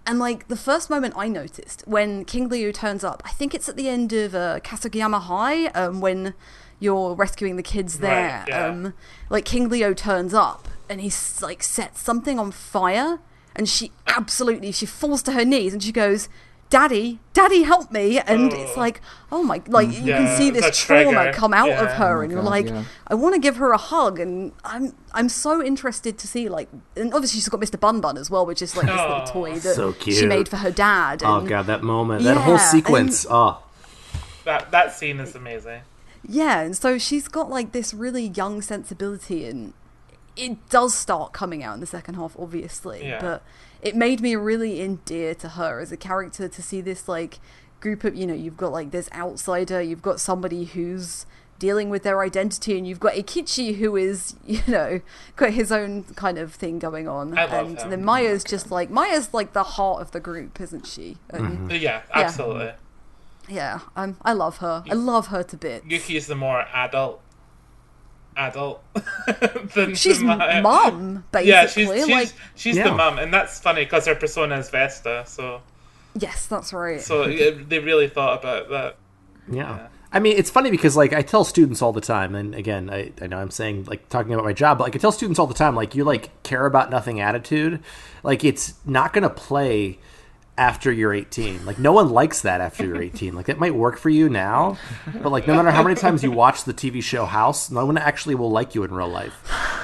And, like, the first moment I noticed when King Leo turns up, I think it's at the end of Kasugiyama High, when you're rescuing the kids there.
Right, yeah.
Like, King Leo turns up, and he's, like, sets something on fire, and she falls to her knees, and she goes, Daddy, help me. And it's like, oh my, like, you can see this trauma come out of her, and you're like, I want to give her a hug. And I'm so interested to see, like, and obviously she's got Mr. Bun Bun as well, which is like this little toy that she made for her dad.
Oh god, that moment, that whole sequence.
That scene is amazing.
Yeah, and so she's got like this really young sensibility, and it does start coming out in the second half, obviously, but it made me really endear to her as a character, to see this like group of, you've got like this outsider, you've got somebody who's dealing with their identity, and you've got Ikichi who is, got his own kind of thing going on. And then Maya's just like, Maya's like the heart of the group, isn't she?
Yeah, absolutely.
Yeah, I love her. I love her to bits.
Yuki's the more adult than
She's
Maya.
mum,
Yeah,
basically.
she's the mum, and that's funny because her persona is Vesta. So
Yes, that's right.
they really thought about that.
Yeah. I mean, it's funny because, like, I tell students all the time, and again, I know I'm saying, like, talking about my job, but, like, I tell students all the time, like, you, like, care about nothing attitude. Like, it's not going to play after you're 18. Like, no one likes that after you're 18. Like, that might work for you now, but, like, no matter how many times you watch the TV show House, no one actually will like you in real life.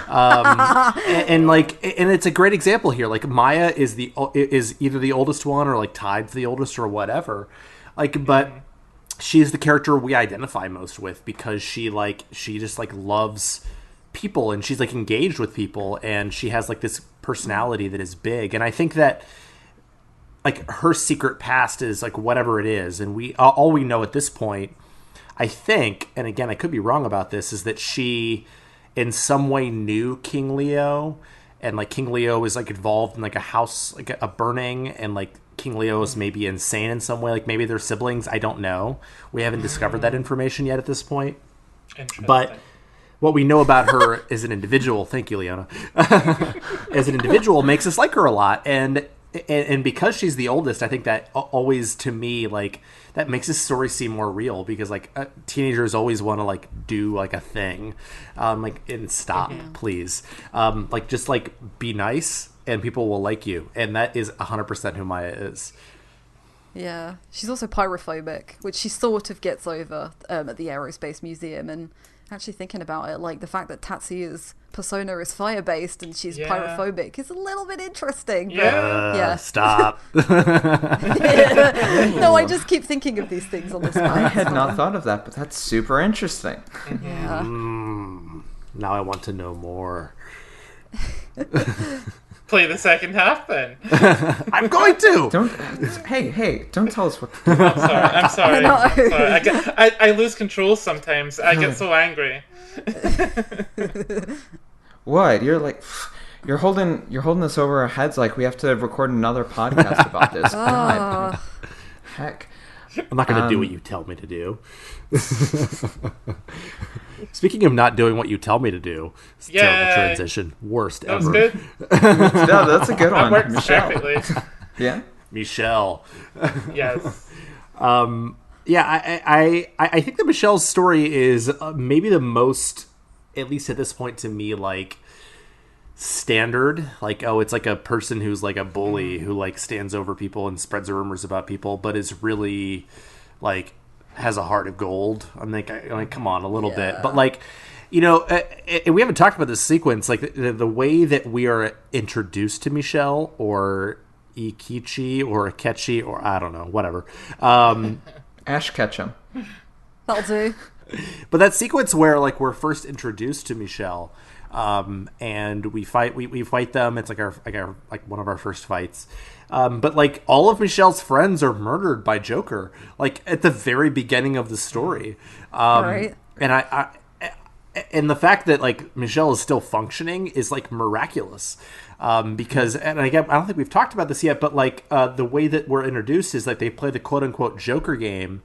And it's a great example here. Like, Maya is either the oldest one or, like, tied to the oldest or whatever. Like, but she's the character we identify most with because she just like loves people and she's like engaged with people and she has like this personality that is big. And I think that like her secret past is like whatever it is, and all we know at this point, I think, and again I could be wrong about this, is that she in some way knew King Leo, and like King Leo was like involved in like a house, like a burning, and like King Leo is maybe insane in some way. Like maybe they're siblings. I don't know. We haven't discovered that information yet at this point. But what we know about her as an individual, thank you, Leona, as an individual makes us like her a lot. And because she's the oldest, I think that always, to me, like that makes this story seem more real because like teenagers always want to like do like a thing, like and stop, please, like just like be nice and people will like you, and that is 100% who Maya is.
Yeah, she's also pyrophobic, which she sort of gets over at the Aerospace Museum. And actually thinking about it, like the fact that Tatsuya's persona is fire-based and she's pyrophobic is a little bit interesting. But, yeah.
Stop.
No, I just keep thinking of these things on this
I
path.
had not thought of that, but that's super interesting.
Yeah.
Now I want to know more.
Play the second half then.
I'm going to.
Hey, don't tell us what to do.
I'm sorry. I lose control sometimes. I get so angry.
What? You're holding this over our heads like we have to record another podcast about this. God. Heck.
I'm not going to do what you tell me to do. Speaking of not doing what you tell me to do, it's a terrible transition. Worst
that
ever.
Was good.
No, that's a good one.
That worked
Michelle.
perfectly.
Yeah?
Michelle.
Yes.
Yeah, I think that Michelle's story is maybe the most, at least at this point to me, like standard. Like, oh, it's like a person who's like a bully who like stands over people and spreads rumors about people, but is really like has a heart of gold. I'm like, come on, a little bit. But like, you know, we haven't talked about this sequence. Like the way that we are introduced to Michelle or Ikichi or Akechi or I don't know, whatever.
Ash Ketchum.
That'll do.
But that sequence where like we're first introduced to Michelle, and we fight them. It's like one of our first fights. But like all of Michelle's friends are murdered by Joker, like at the very beginning of the story.
Right.
And and the fact that like Michelle is still functioning is like miraculous. Because, and again, I don't think we've talked about this yet, but like the way that we're introduced is like they play the quote unquote Joker game,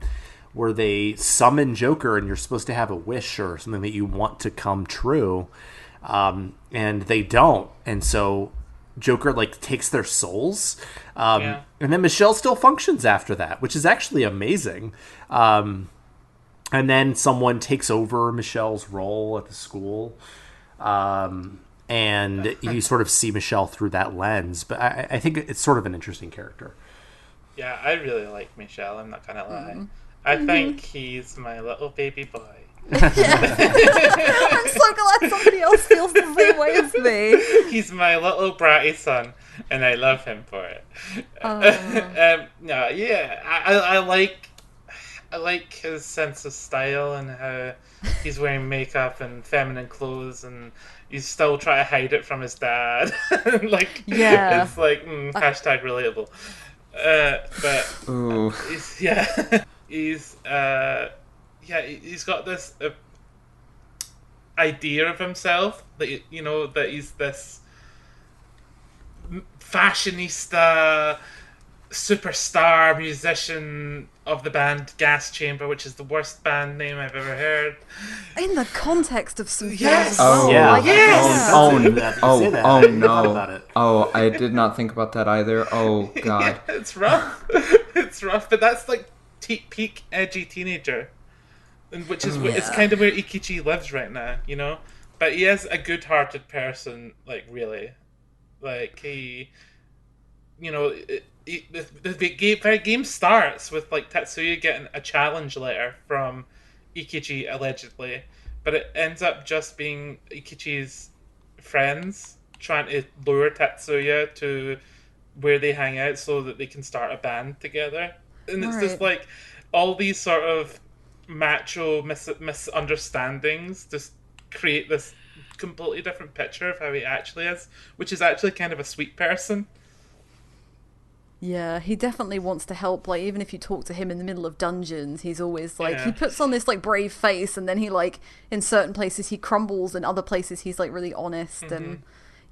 where they summon Joker and you're supposed to have a wish or something that you want to come true, and they don't, and so Joker like takes their souls, and then Michelle still functions after that, which is actually amazing. And then someone takes over Michelle's role at the school, and you sort of see Michelle through that lens. But I think it's sort of an interesting character.
Yeah, I really like Michelle, I'm not gonna lie. I think he's my little baby boy.
I'm so glad somebody else feels the same way as me.
He's my little bratty son, and I love him for it. No, yeah, I like his sense of style and how he's wearing makeup and feminine clothes, and he's still trying to hide it from his dad. Like, it's like hashtag relatable. But
Ooh.
He's got this idea of himself that that he's this fashionista, superstar musician, of the band Gas Chamber, which is the worst band name I've ever heard.
In the context of some
Yes!
as well.
Yeah.
Like,
Yes!
Oh,
Say that.
oh
I forgot
no.
about it.
Oh, I did not think about that either. Oh, God.
Yeah, it's rough. It's rough, but that's like peak edgy teenager, and which is it's kind of where Ikichi lives right now, you know. But he is a good-hearted person, like really, like he, you know, the game starts with like Tatsuya getting a challenge letter from Ikichi allegedly, but it ends up just being Ikichi's friends trying to lure Tatsuya to where they hang out so that they can start a band together. And it's just like all these sort of macho misunderstandings just create this completely different picture of how he actually is, which is actually kind of a sweet person.
Yeah, he definitely wants to help. Like, even if you talk to him in the middle of dungeons, he's always like,
Yeah.
he puts on this like brave face, and then he like, in certain places he crumbles, and other places he's like really honest. And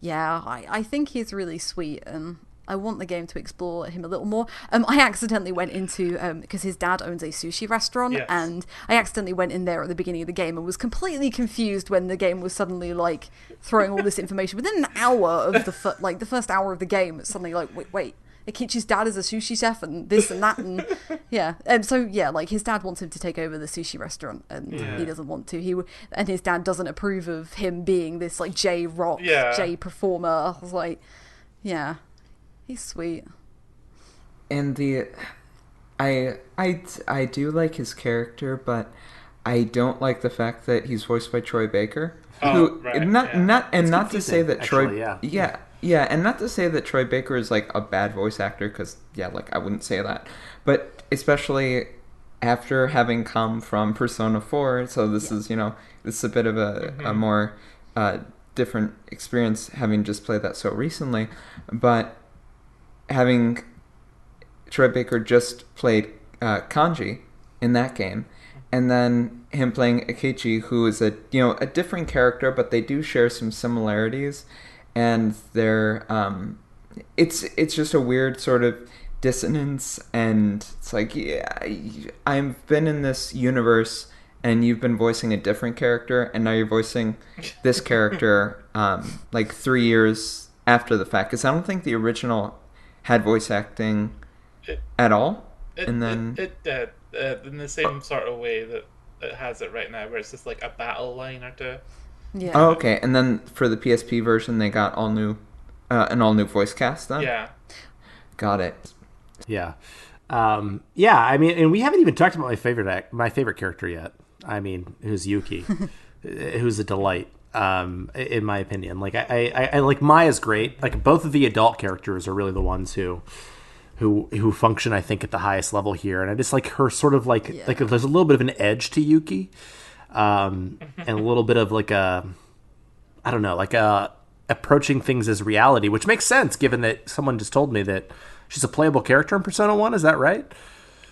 yeah, I think he's really sweet, and I want the game to explore him a little more. I accidentally went into, because his dad owns a sushi restaurant,
Yes.
and I accidentally went in there at the beginning of the game and was completely confused when the game was suddenly like throwing all this information within an hour of the first hour of the game. It's suddenly like, wait. Ikichi's dad is a sushi chef and this and that, and yeah, and so yeah, like his dad wants him to take over the sushi restaurant, and he doesn't want to. And his dad doesn't approve of him being this like J-rock, J-performer. I was like, yeah, he's sweet.
And I do like his character, but I don't like the fact that he's voiced by Troy Baker.
Oh, right,
Not to say that
actually,
Troy, yeah, and not to say that Troy Baker is like a bad voice actor, because like I wouldn't say that, but especially after having come from Persona 4, so this is this is a bit of a more different experience, having just played that so recently, but having Troy Baker just played Kanji in that game, and then him playing Akechi, who is a different character, but they do share some similarities, and they're it's just a weird sort of dissonance, and it's like, yeah, I've been in this universe and you've been voicing a different character, and now you're voicing this character like 3 years after the fact, because I don't think the original had voice acting at all.
It did in the same sort of way that it has it right now, where it's just like a battle line or two.
Yeah.
Oh, okay. And then for the PSP version, they got an all new voice cast then?
Yeah.
Got it.
Yeah. Yeah, I mean, and we haven't even talked about my favorite character yet. I mean, who's Yuki, who's a delight, in my opinion. Like, I like Maya's great. Like, both of the adult characters are really the ones who function, I think, at the highest level here. And I just like her sort of like there's a little bit of an edge to Yuki, and a little bit of like approaching things as reality, which makes sense given that someone just told me that she's a playable character in Persona 1. Is that right?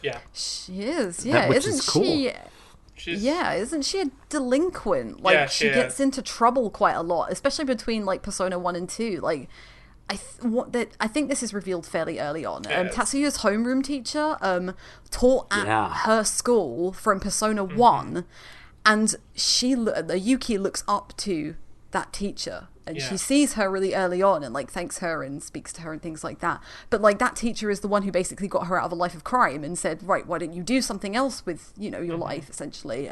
Yeah.
She is, yeah.
Which
Isn't
is cool.
Isn't she a delinquent? Like,
Yeah,
she
she
gets
is.
into trouble quite a lot, especially between like Persona 1 and 2. Like, I think this is revealed fairly early on.
Yes.
Tatsuya's homeroom teacher taught at her school from Persona 1, and Yuki looks up to that teacher, and she sees her really early on and like thanks her and speaks to her and things like that. But like, that teacher is the one who basically got her out of a life of crime and said, right, why don't you do something else with your life, essentially.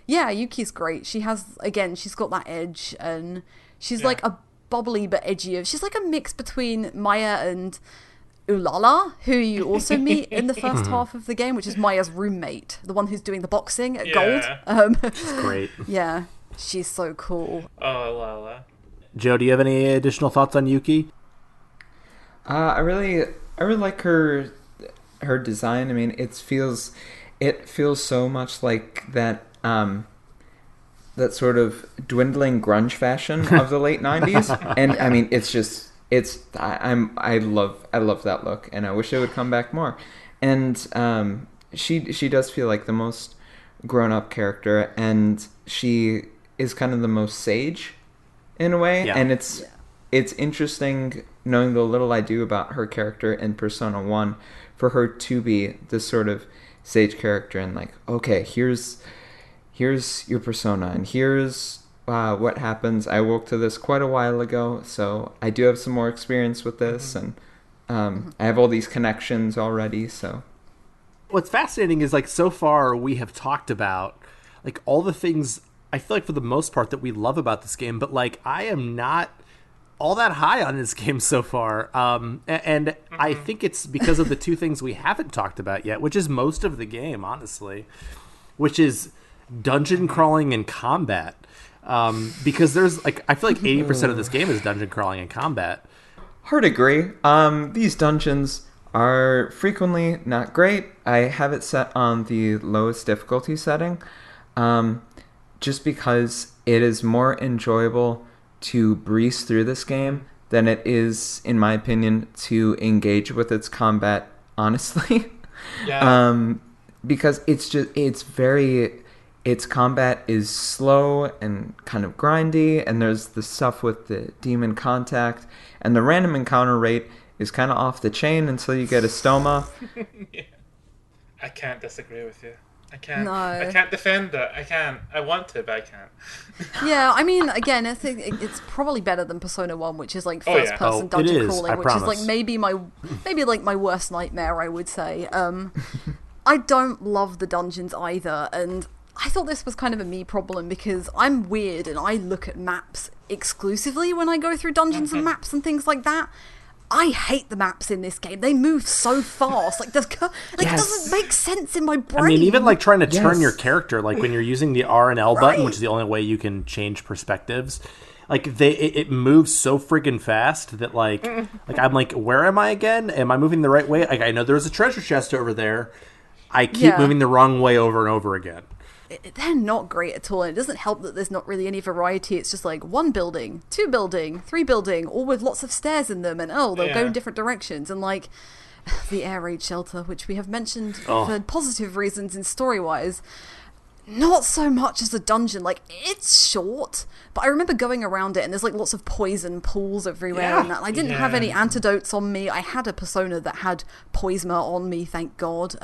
Yuki's great. She's got that edge, and she's like a bubbly but edgy. She's like a mix between Maya and Ulala, who you also meet in the first half of the game, which is Maya's roommate, the one who's doing the boxing at Gold.
It's great.
Yeah, she's so cool.
Oh, Lala.
Joe, do you have any additional thoughts on Yuki?
I really like her design. I mean, it feels so much like that that sort of dwindling grunge fashion of the late 90s. And I mean, I love that look, and I wish it would come back more. And she does feel like the most grown up character, and she is kind of the most sage in a way.
Yeah.
And it's interesting, knowing the little I do about her character in Persona 1, for her to be this sort of stage character and like, okay, here's your persona, and here's what happens. I woke to this quite a while ago, so I do have some more experience with this, and I have all these connections already. So
what's fascinating is like so far we have talked about like all the things I feel like for the most part that we love about this game, but like I am not all that high on this game so far. And I think it's because of the two things we haven't talked about yet, which is most of the game, honestly, which is dungeon crawling and combat. Because there's like, I feel like 80% of this game is dungeon crawling and combat.
Hard agree. These dungeons are frequently not great. I have it set on the lowest difficulty setting, just because it is more enjoyable to breeze through this game than it is, in my opinion, to engage with its combat honestly.
Yeah.
Because its combat is slow and kind of grindy, and there's the stuff with the demon contact, and the random encounter rate is kind of off the chain until you get a stoma.
Yeah. I can't disagree with you. I can't.
No.
I can't defend it. I can't. I want to, but I can't.
Yeah, I mean, again, I think it's probably better than Persona 1, which is like
Oh, yeah.
first-person
Oh, it
dungeon
is,
crawling,
I
which is like
promise.
maybe my worst nightmare, I would say. I don't love the dungeons either, and I thought this was kind of a me problem because I'm weird and I look at maps exclusively when I go through dungeons and maps and things like that. I hate the maps in this game. They move so fast. Like, it doesn't make sense in my brain.
I mean, even like trying to turn
Yes.
your character, like when you're using the R and L button,
Right.
which is the only way you can change perspectives, like it moves so friggin' fast that like I'm like, where am I again? Am I moving the right way? Like I know there's a treasure chest over there. I keep
Yeah.
moving the wrong way over and over again.
They're not great at all, and it doesn't help that there's not really any variety. It's just like 1 building, 2 building, 3 building, all with lots of stairs in them, and they'll go
Yeah.
in different directions, and like the air raid shelter, which we have mentioned
Oh.
for positive reasons in story-wise, not so much as a dungeon. Like, it's short, but I remember going around it, and there's like lots of poison pools everywhere,
Yeah.
and that. I didn't have any antidotes on me. I had a persona that had Poisma on me, thank God.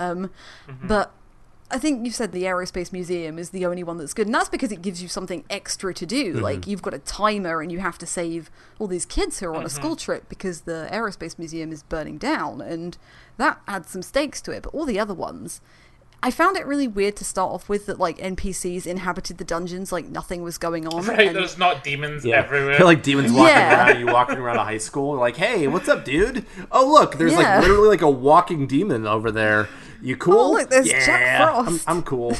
But I think you said the Aerospace Museum is the only one that's good, and that's because it gives you something extra to do. Like, you've got a timer and you have to save all these kids who are on a school trip because the Aerospace Museum is burning down, and that adds some stakes to it. But all the other ones, I found it really weird to start off with that, like, NPCs inhabited the dungeons like nothing was going on.
Right,
and
there's not demons
Yeah,
everywhere.
They're like demons walking
Yeah.
around. You walking around a high school, like, hey, what's up, dude? Oh, look, there's
Yeah.
like literally like a walking demon over there. You cool?
Oh, look, there's
yeah,
Jack Frost.
I'm cool.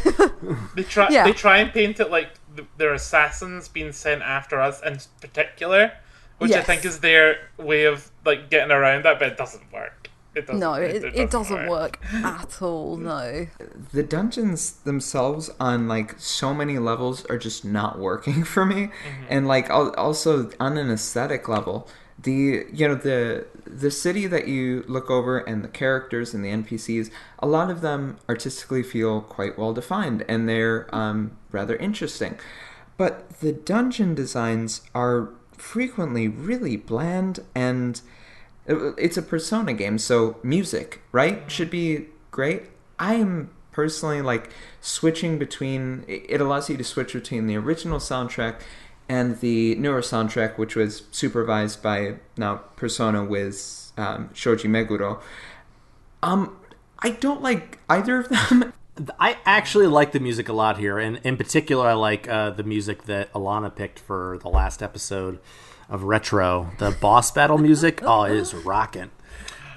They try.
Yeah.
They try and paint it like they're assassins being sent after us in particular, which I
Yes.
think is their way of like getting around that, but it doesn't work. It doesn't.
No, it doesn't work at all, no.
The dungeons themselves on like so many levels are just not working for me, and like also on an aesthetic level, the city that you look over and the characters and the NPCs, a lot of them artistically feel quite well defined and they're rather interesting, but the dungeon designs are frequently really bland, and it's a Persona game, so music, right, should be great. I am personally like switching between, it allows you to switch between the original soundtrack and the newer soundtrack, which was supervised by now Persona with Shoji Meguro. I don't like either of them.
I actually like the music a lot here, and in particular, I like the music that Alana picked for the last episode of Retro. The boss battle music, oh, it is rocking.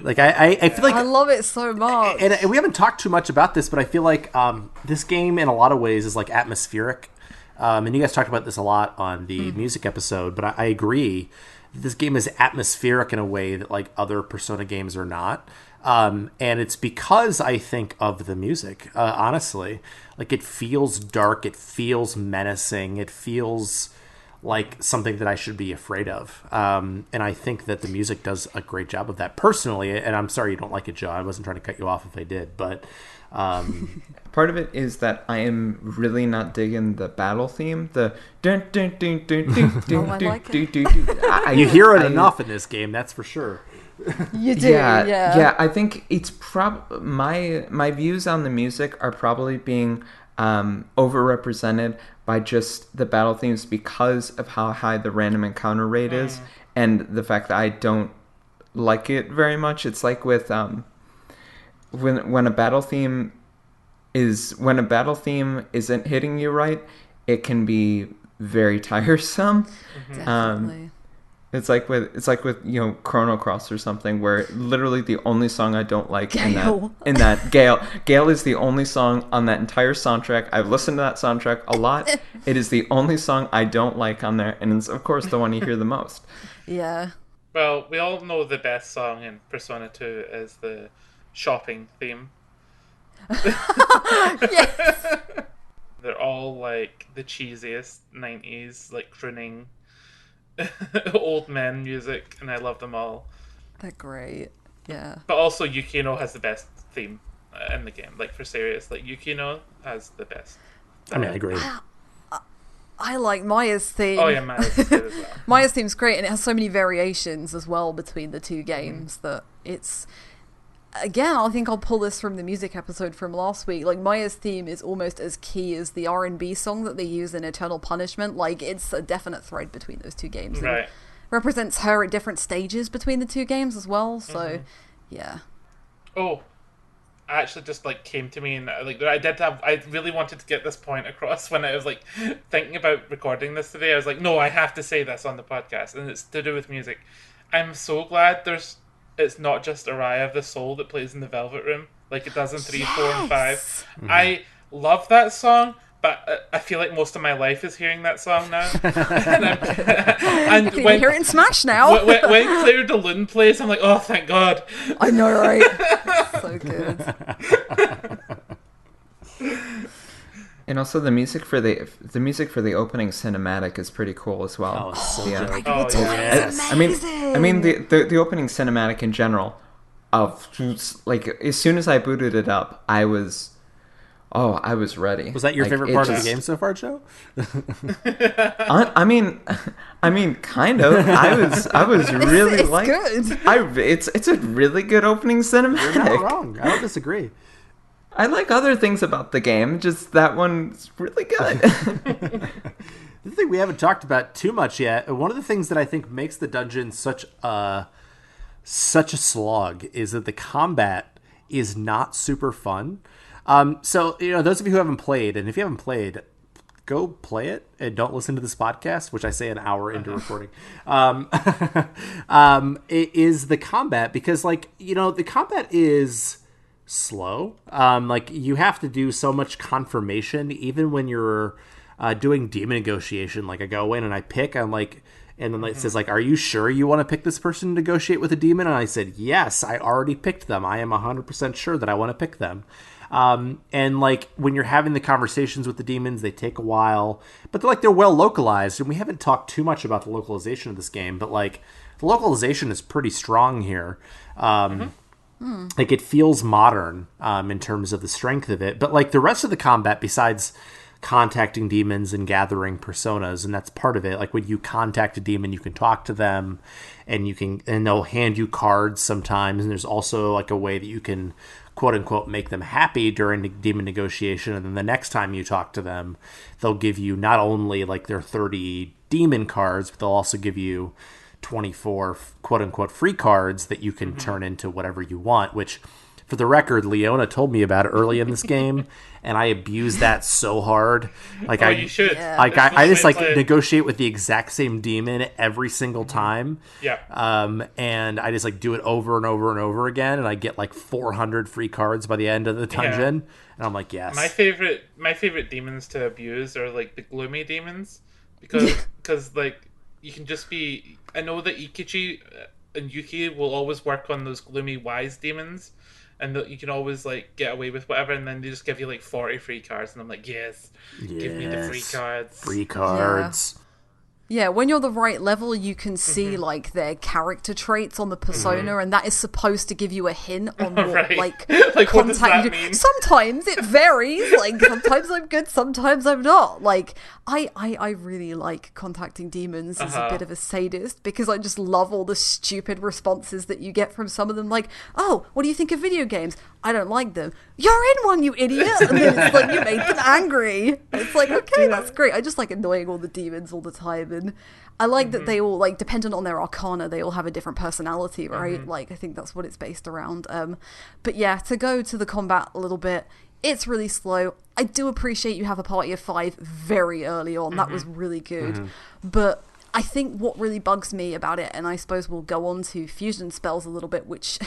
Like I feel like
I love it so much.
and we haven't talked too much about this, but I feel like this game in a lot of ways is like atmospheric. And you guys talked about this a lot on the music episode, but I agree. This game is atmospheric in a way that like other Persona games are not. And it's because I think of the music, honestly. Like it feels dark, it feels menacing, it feels like something that I should be afraid of. And I think that the music does a great job of that personally. And I'm sorry you don't like it, Joe. I wasn't trying to cut you off if I did, but
Part of it is that I am really not digging the battle theme. The dun dun dun dun dun dun
I
dun
like
dun
it.
dun dun.
you hear it enough in this game, that's for sure.
You do,
Yeah,
yeah.
yeah. I think it's my views on the music are probably being overrepresented by just the battle themes because of how high the random encounter rate is, and the fact that I don't like it very much. It's like with when a battle theme isn't hitting you right, it can be very tiresome.
Definitely.
It's like with Chrono Cross or something, where literally the only song I don't like
Gale.
in that Gale is the only song on that entire soundtrack. I've listened to that soundtrack a lot. It is the only song I don't like on there, and it's of course the one you hear the most.
Yeah.
Well, we all know the best song in Persona 2 is the shopping theme.
Yes.
They're all like the cheesiest 90s, like crooning old men music, and I love them all.
They're great. Yeah.
But also Yukino has the best theme in the game. Like, for serious, like Yukino has the best.
I mean, I agree.
I like Maya's theme.
Oh yeah, Maya's is good as well.
Maya's theme's great, and it has so many variations as well between the two games that it's... Again, I think I'll pull this from the music episode from last week. Like, Maya's theme is almost as key as the R&B song that they use in Eternal Punishment. Like, it's a definite thread between those two games. And
Right.
represents her at different stages between the two games as well. So, yeah.
Oh, actually just like came to me, and like I really wanted to get this point across when I was like thinking about recording this today. I was like, no, I have to say this on the podcast, and it's to do with music. I'm so glad it's not just Araya of the Soul that plays in the Velvet Room like it does in 3, 4, and 5. I love that song, but I feel like most of my life is hearing that song now. and
You can hear it in Smash now.
when Claire de Lune plays, I'm like, oh, thank God.
I know, right? So good.
And also the music for the opening cinematic is pretty cool as well.
Oh, so
Yeah.
good.
Oh, yeah.
It's
I mean
amazing.
the opening cinematic in general, of like as soon as I booted it up, I was ready.
Was that your
Like,
favorite
it
part of
just-
the game so far, Joe?
I mean, kind of. I was really
it's
like.
good.
It's a really good opening
You're not
cinematic.
wrong. I don't disagree.
I like other things about the game, just that one's really good.
The thing we haven't talked about too much yet, one of the things that I think makes the dungeon such a slog is that the combat is not super fun. So, those of you who haven't played, and if you haven't played, go play it and don't listen to this podcast, which I say an hour into recording. It is the combat, because the combat is slow. Like, you have to do so much confirmation, even when you're doing demon negotiation. Like, I go in and I pick, I'm like, and then it says, like, are you sure you want to pick this person to negotiate with a demon? And I said, yes, I already picked them. I am 100% sure that I want to pick them. And like, when you're having the conversations with the demons, they take a while, but they're well localized, and we haven't talked too much about the localization of this game, but like, the localization is pretty strong here. Like, it feels modern, in terms of the strength of it, but like, the rest of the combat, besides contacting demons and gathering personas, and that's part of it. Like, when you contact a demon, you can talk to them, and they'll hand you cards sometimes, and there's also like a way that you can quote unquote make them happy during the demon negotiation, and then the next time you talk to them, they'll give you not only like their 30 demon cards, but they'll also give you 24 quote unquote free cards that you can turn into whatever you want, which, for the record, Leona told me about early in this game, and I abused that so hard. Like,
You should.
Yeah.
Like,
It's
I just
the way
like
to play.
negotiate with the exact same demon every single time.
Yeah.
And I just like do it over and over and over again, and I get like 400 free cards by the end of the dungeon. And I'm like, yes.
My favorite demons to abuse are like the gloomy demons, because like, you can just be. I know that Ikichi and Yuki will always work on those gloomy wise demons, and you can always like get away with whatever, and then they just give you like 40 free cards, and I'm like, yes, give me the free
Yes.
cards.
Free cards.
Yeah, when you're the right level, you can see like their character traits on the persona, and that is supposed to give you a hint on what
Right.
like,
Like, what does
contact
that
you.
mean?
Sometimes it varies. Like sometimes I'm good, sometimes I'm not. Like I really like contacting demons as a bit of a sadist because I just love all the stupid responses that you get from some of them. Like, oh, what do you think of video games? I don't like them. You're in one, you idiot! And then it's like you made them angry. It's like, okay, that's great. I just like annoying all the demons all the time, and I like that they all, like, dependent on their arcana, they all have a different personality, right? Like, I think that's what it's based around. But yeah, to go to the combat a little bit, it's really slow. I do appreciate you have a party of 5 very early on. That was really good. But I think what really bugs me about it, and I suppose we'll go on to fusion spells a little bit, which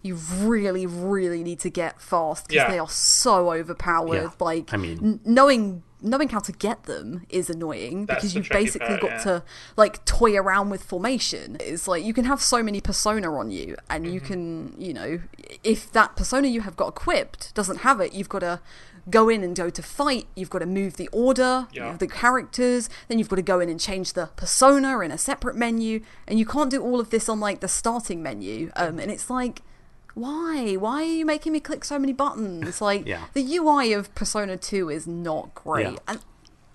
you really, really need to get fast because they are so overpowered.
Yeah.
Like,
I mean,
knowing how to get them is annoying
That's
because
the
you've
tricky
basically
part,
got to like toy around with formation. It's like you can have so many persona on you, and you can, you know, if that persona you have got equipped doesn't have it, you've got to go in and go to fight, you've got to move the order of the characters, then you've got to go in and change the persona in a separate menu, and you can't do all of this on like the starting menu, and it's like, why are you making me click so many buttons? Like, the UI of Persona 2 is not great, and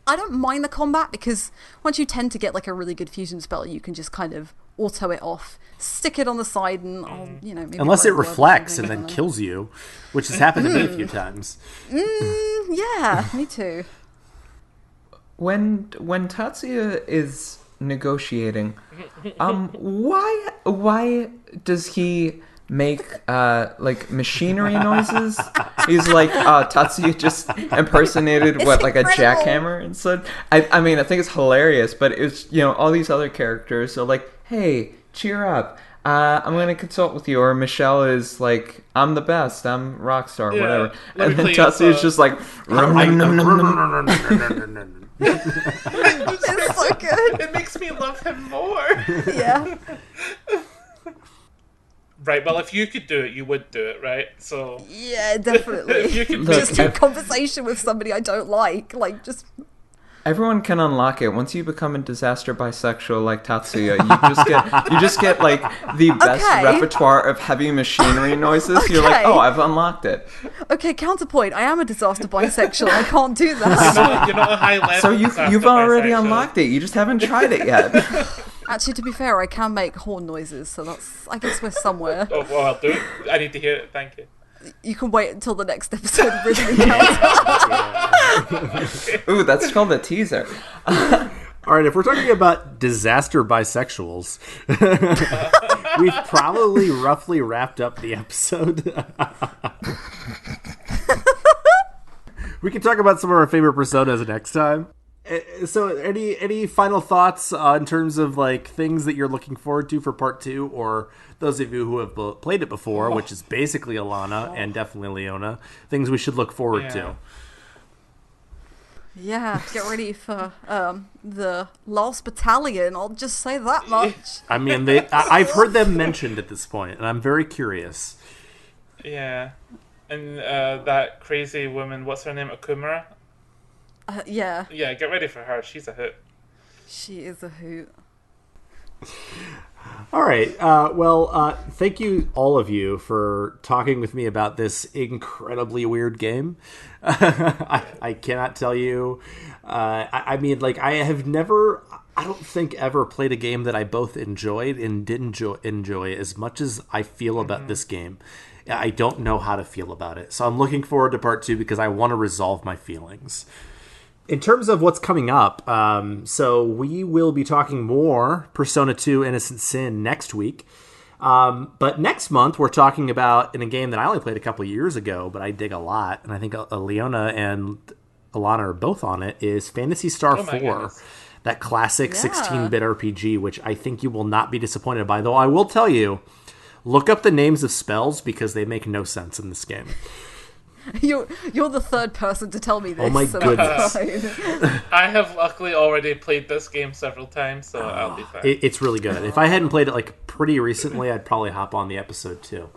I don't mind the combat because once you tend to get like a really good fusion spell, you can just kind of auto it off, stick it on the side, and you know, maybe
unless it
write a word or
reflects and
something,
then kills you, which has happened to me a few times.
yeah, me too.
When Tatsuya is negotiating, why does he make like machinery noises? He's like, Tatsuya just impersonated
It's
what, like a
incredible.
jackhammer and said. I mean, I think it's hilarious, but it's, you know, all these other characters are like, hey, cheer up. I'm going to consult with you. Or Michelle is like, I'm the best. I'm Rockstar,
Yeah,
whatever.
let me
And then
play
Tatsuya's just like,
It's so good.
It makes me love him more.
Yeah.
Right, well, if you could do it, you would do it, right? So
Yeah,
if
definitely.
you could
Look,
Just do a conversation with somebody I don't like just
everyone can unlock it once you become a disaster bisexual like Tatsuya. You just get like the best
Okay.
repertoire of heavy machinery noises. You're like,
Okay.
oh, I've unlocked it.
Okay, counterpoint. I am a disaster bisexual. I can't do that.
you're not a high level.
So you've already
bisexual.
unlocked it. You just haven't tried it yet.
Actually, to be fair, I can make horn noises, so that's, I guess we're somewhere.
Oh, well, I'll do it. I need to hear it. Thank you.
You can wait until the next episode of Ridley Counts.
Ooh, that's called a teaser.
All right, if we're talking about disaster bisexuals, we've probably roughly wrapped up the episode. We can talk about some of our favorite personas next time. So, any final thoughts in terms of like things that you're looking forward to for part 2, or those of you who have played it before, which is basically Alana and definitely Leona, things we should look forward to?
Yeah, get ready for the last battalion. I'll just say that much.
I mean, I've heard them mentioned at this point, and I'm very curious.
Yeah. And that crazy woman, what's her name? Okumura?
Yeah,
Yeah, get ready for her. She's a hoot.
she is a hoot.
All right. Thank you, all of you, for talking with me about this incredibly weird game. I cannot tell you. I mean, like, I have never, I don't think, ever played a game that I both enjoyed and didn't enjoy as much as I feel about this game. I don't know how to feel about it. So I'm looking forward to part 2 because I want to resolve my feelings. In terms of what's coming up, so we will be talking more Persona 2 Innocent Sin next week. But next month, we're talking about, in a game that I only played a couple years ago, but I dig a lot, and I think Leona and Alana are both on it, is Phantasy Star 4.
Goodness.
That classic 16-bit RPG, which I think you will not be disappointed by. Though I will tell you, look up the names of spells because they make no sense in this game.
You're the third person to tell me this.
Oh my
so
goodness.
that's fine.
I have luckily already played this game several times, so I'll be fine.
It's really good. If I hadn't played it like pretty recently, I'd probably hop on the episode too.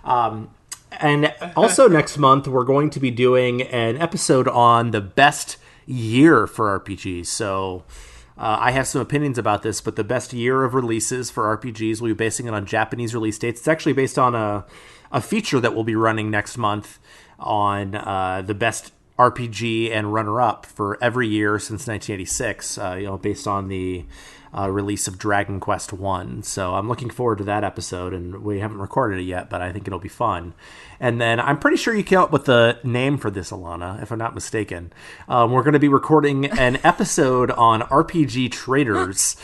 And also next month, we're going to be doing an episode on the best year for RPGs. So I have some opinions about this, but the best year of releases for RPGs, we'll be basing it on Japanese release dates. It's actually based on a feature that we'll be running next month on the best RPG and runner-up for every year since 1986, based on the release of Dragon Quest 1. So I'm looking forward to that episode, and we haven't recorded it yet, but I think it'll be fun. And then I'm pretty sure you came up with the name for this, Alana, if I'm not mistaken. We're going to be recording an episode on RPG traders.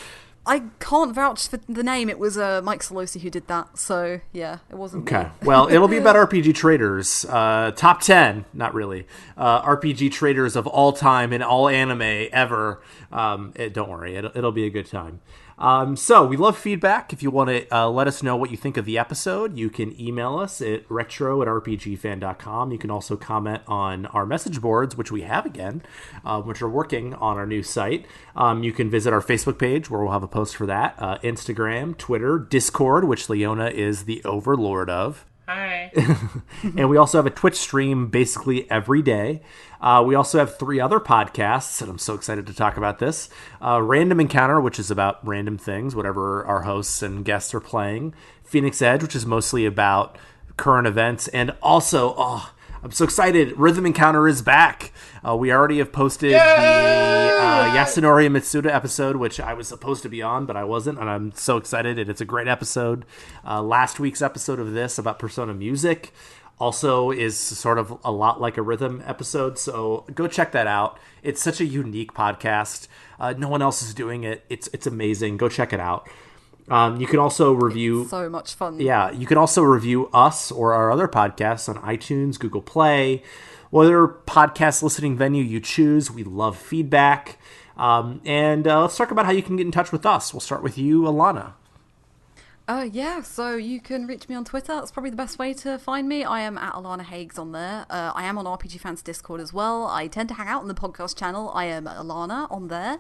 I can't vouch for the name. It was Mike Solosi who did that. So, yeah, it wasn't
Okay.
me.
Well, it'll be about RPG traders. Top 10, not really. RPG traders of all time in all anime ever. Don't worry. It'll be a good time. So we love feedback. If you want to let us know what you think of the episode, you can email us at retro@rpgfan.com. You can also comment on our message boards, which we have again, which are working on our new site. You can visit our Facebook page, where we'll have a post for that, Instagram, Twitter, Discord, which Leona is the overlord of.
Hi.
And we also have a Twitch stream basically every day. We also have 3 other podcasts, and I'm so excited to talk about this. Random Encounter, which is about random things, whatever our hosts and guests are playing. Phoenix Edge, which is mostly about current events. And also, I'm so excited, Rhythm Encounter is back. We already have posted the Yasunori Mitsuda episode, which I was supposed to be on, but I wasn't, and I'm so excited. It's a great episode. Last week's episode of this about Persona Music also is sort of a lot like a Rhythm episode, so go check that out. It's such a unique podcast. No one else is doing it. It's amazing. Go check it out. You can also review...
It's so much fun.
Yeah, you can also review us or our other podcasts on iTunes, Google Play, whatever podcast listening venue you choose. We love feedback. And let's talk about how you can get in touch with us. We'll start with you, Alana.
Yeah, so you can reach me on Twitter. That's probably the best way to find me. I am at Alana Hagues on there. I am on RPG Fans Discord as well. I tend to hang out on the podcast channel. I am Alana on there.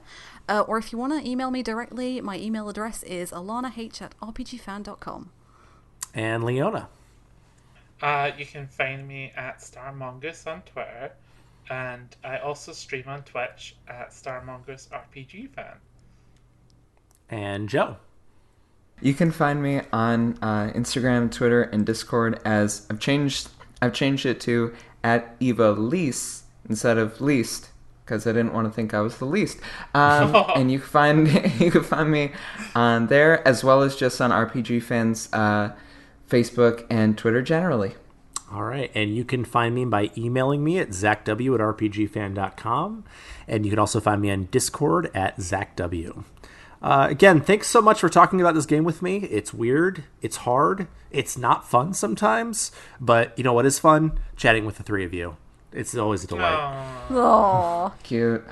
Or if you want to email me directly, my email address is alanah@rpgfan.com.
And Leona.
You can find me at StarMongoose on Twitter, and I also stream on Twitch at StarMongoose RPG Fan.
And Joe.
You can find me on Instagram, Twitter, and Discord as I've changed it to @EvaLeast instead of Least, because I didn't want to think I was the least. And you can find me on there, as well as just on RPG Fans Facebook and Twitter generally.
All right, and you can find me by emailing me at zachw@rpgfan.com, and you can also find me on Discord at zachw. Again, thanks so much for talking about this game with me. It's weird, it's hard, it's not fun sometimes, but you know what is fun? Chatting with the 3 of you. It's always a delight.
Aww.
Cute.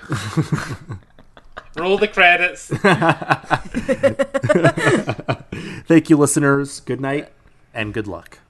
Roll the credits.
Thank you, listeners. Good night and good luck.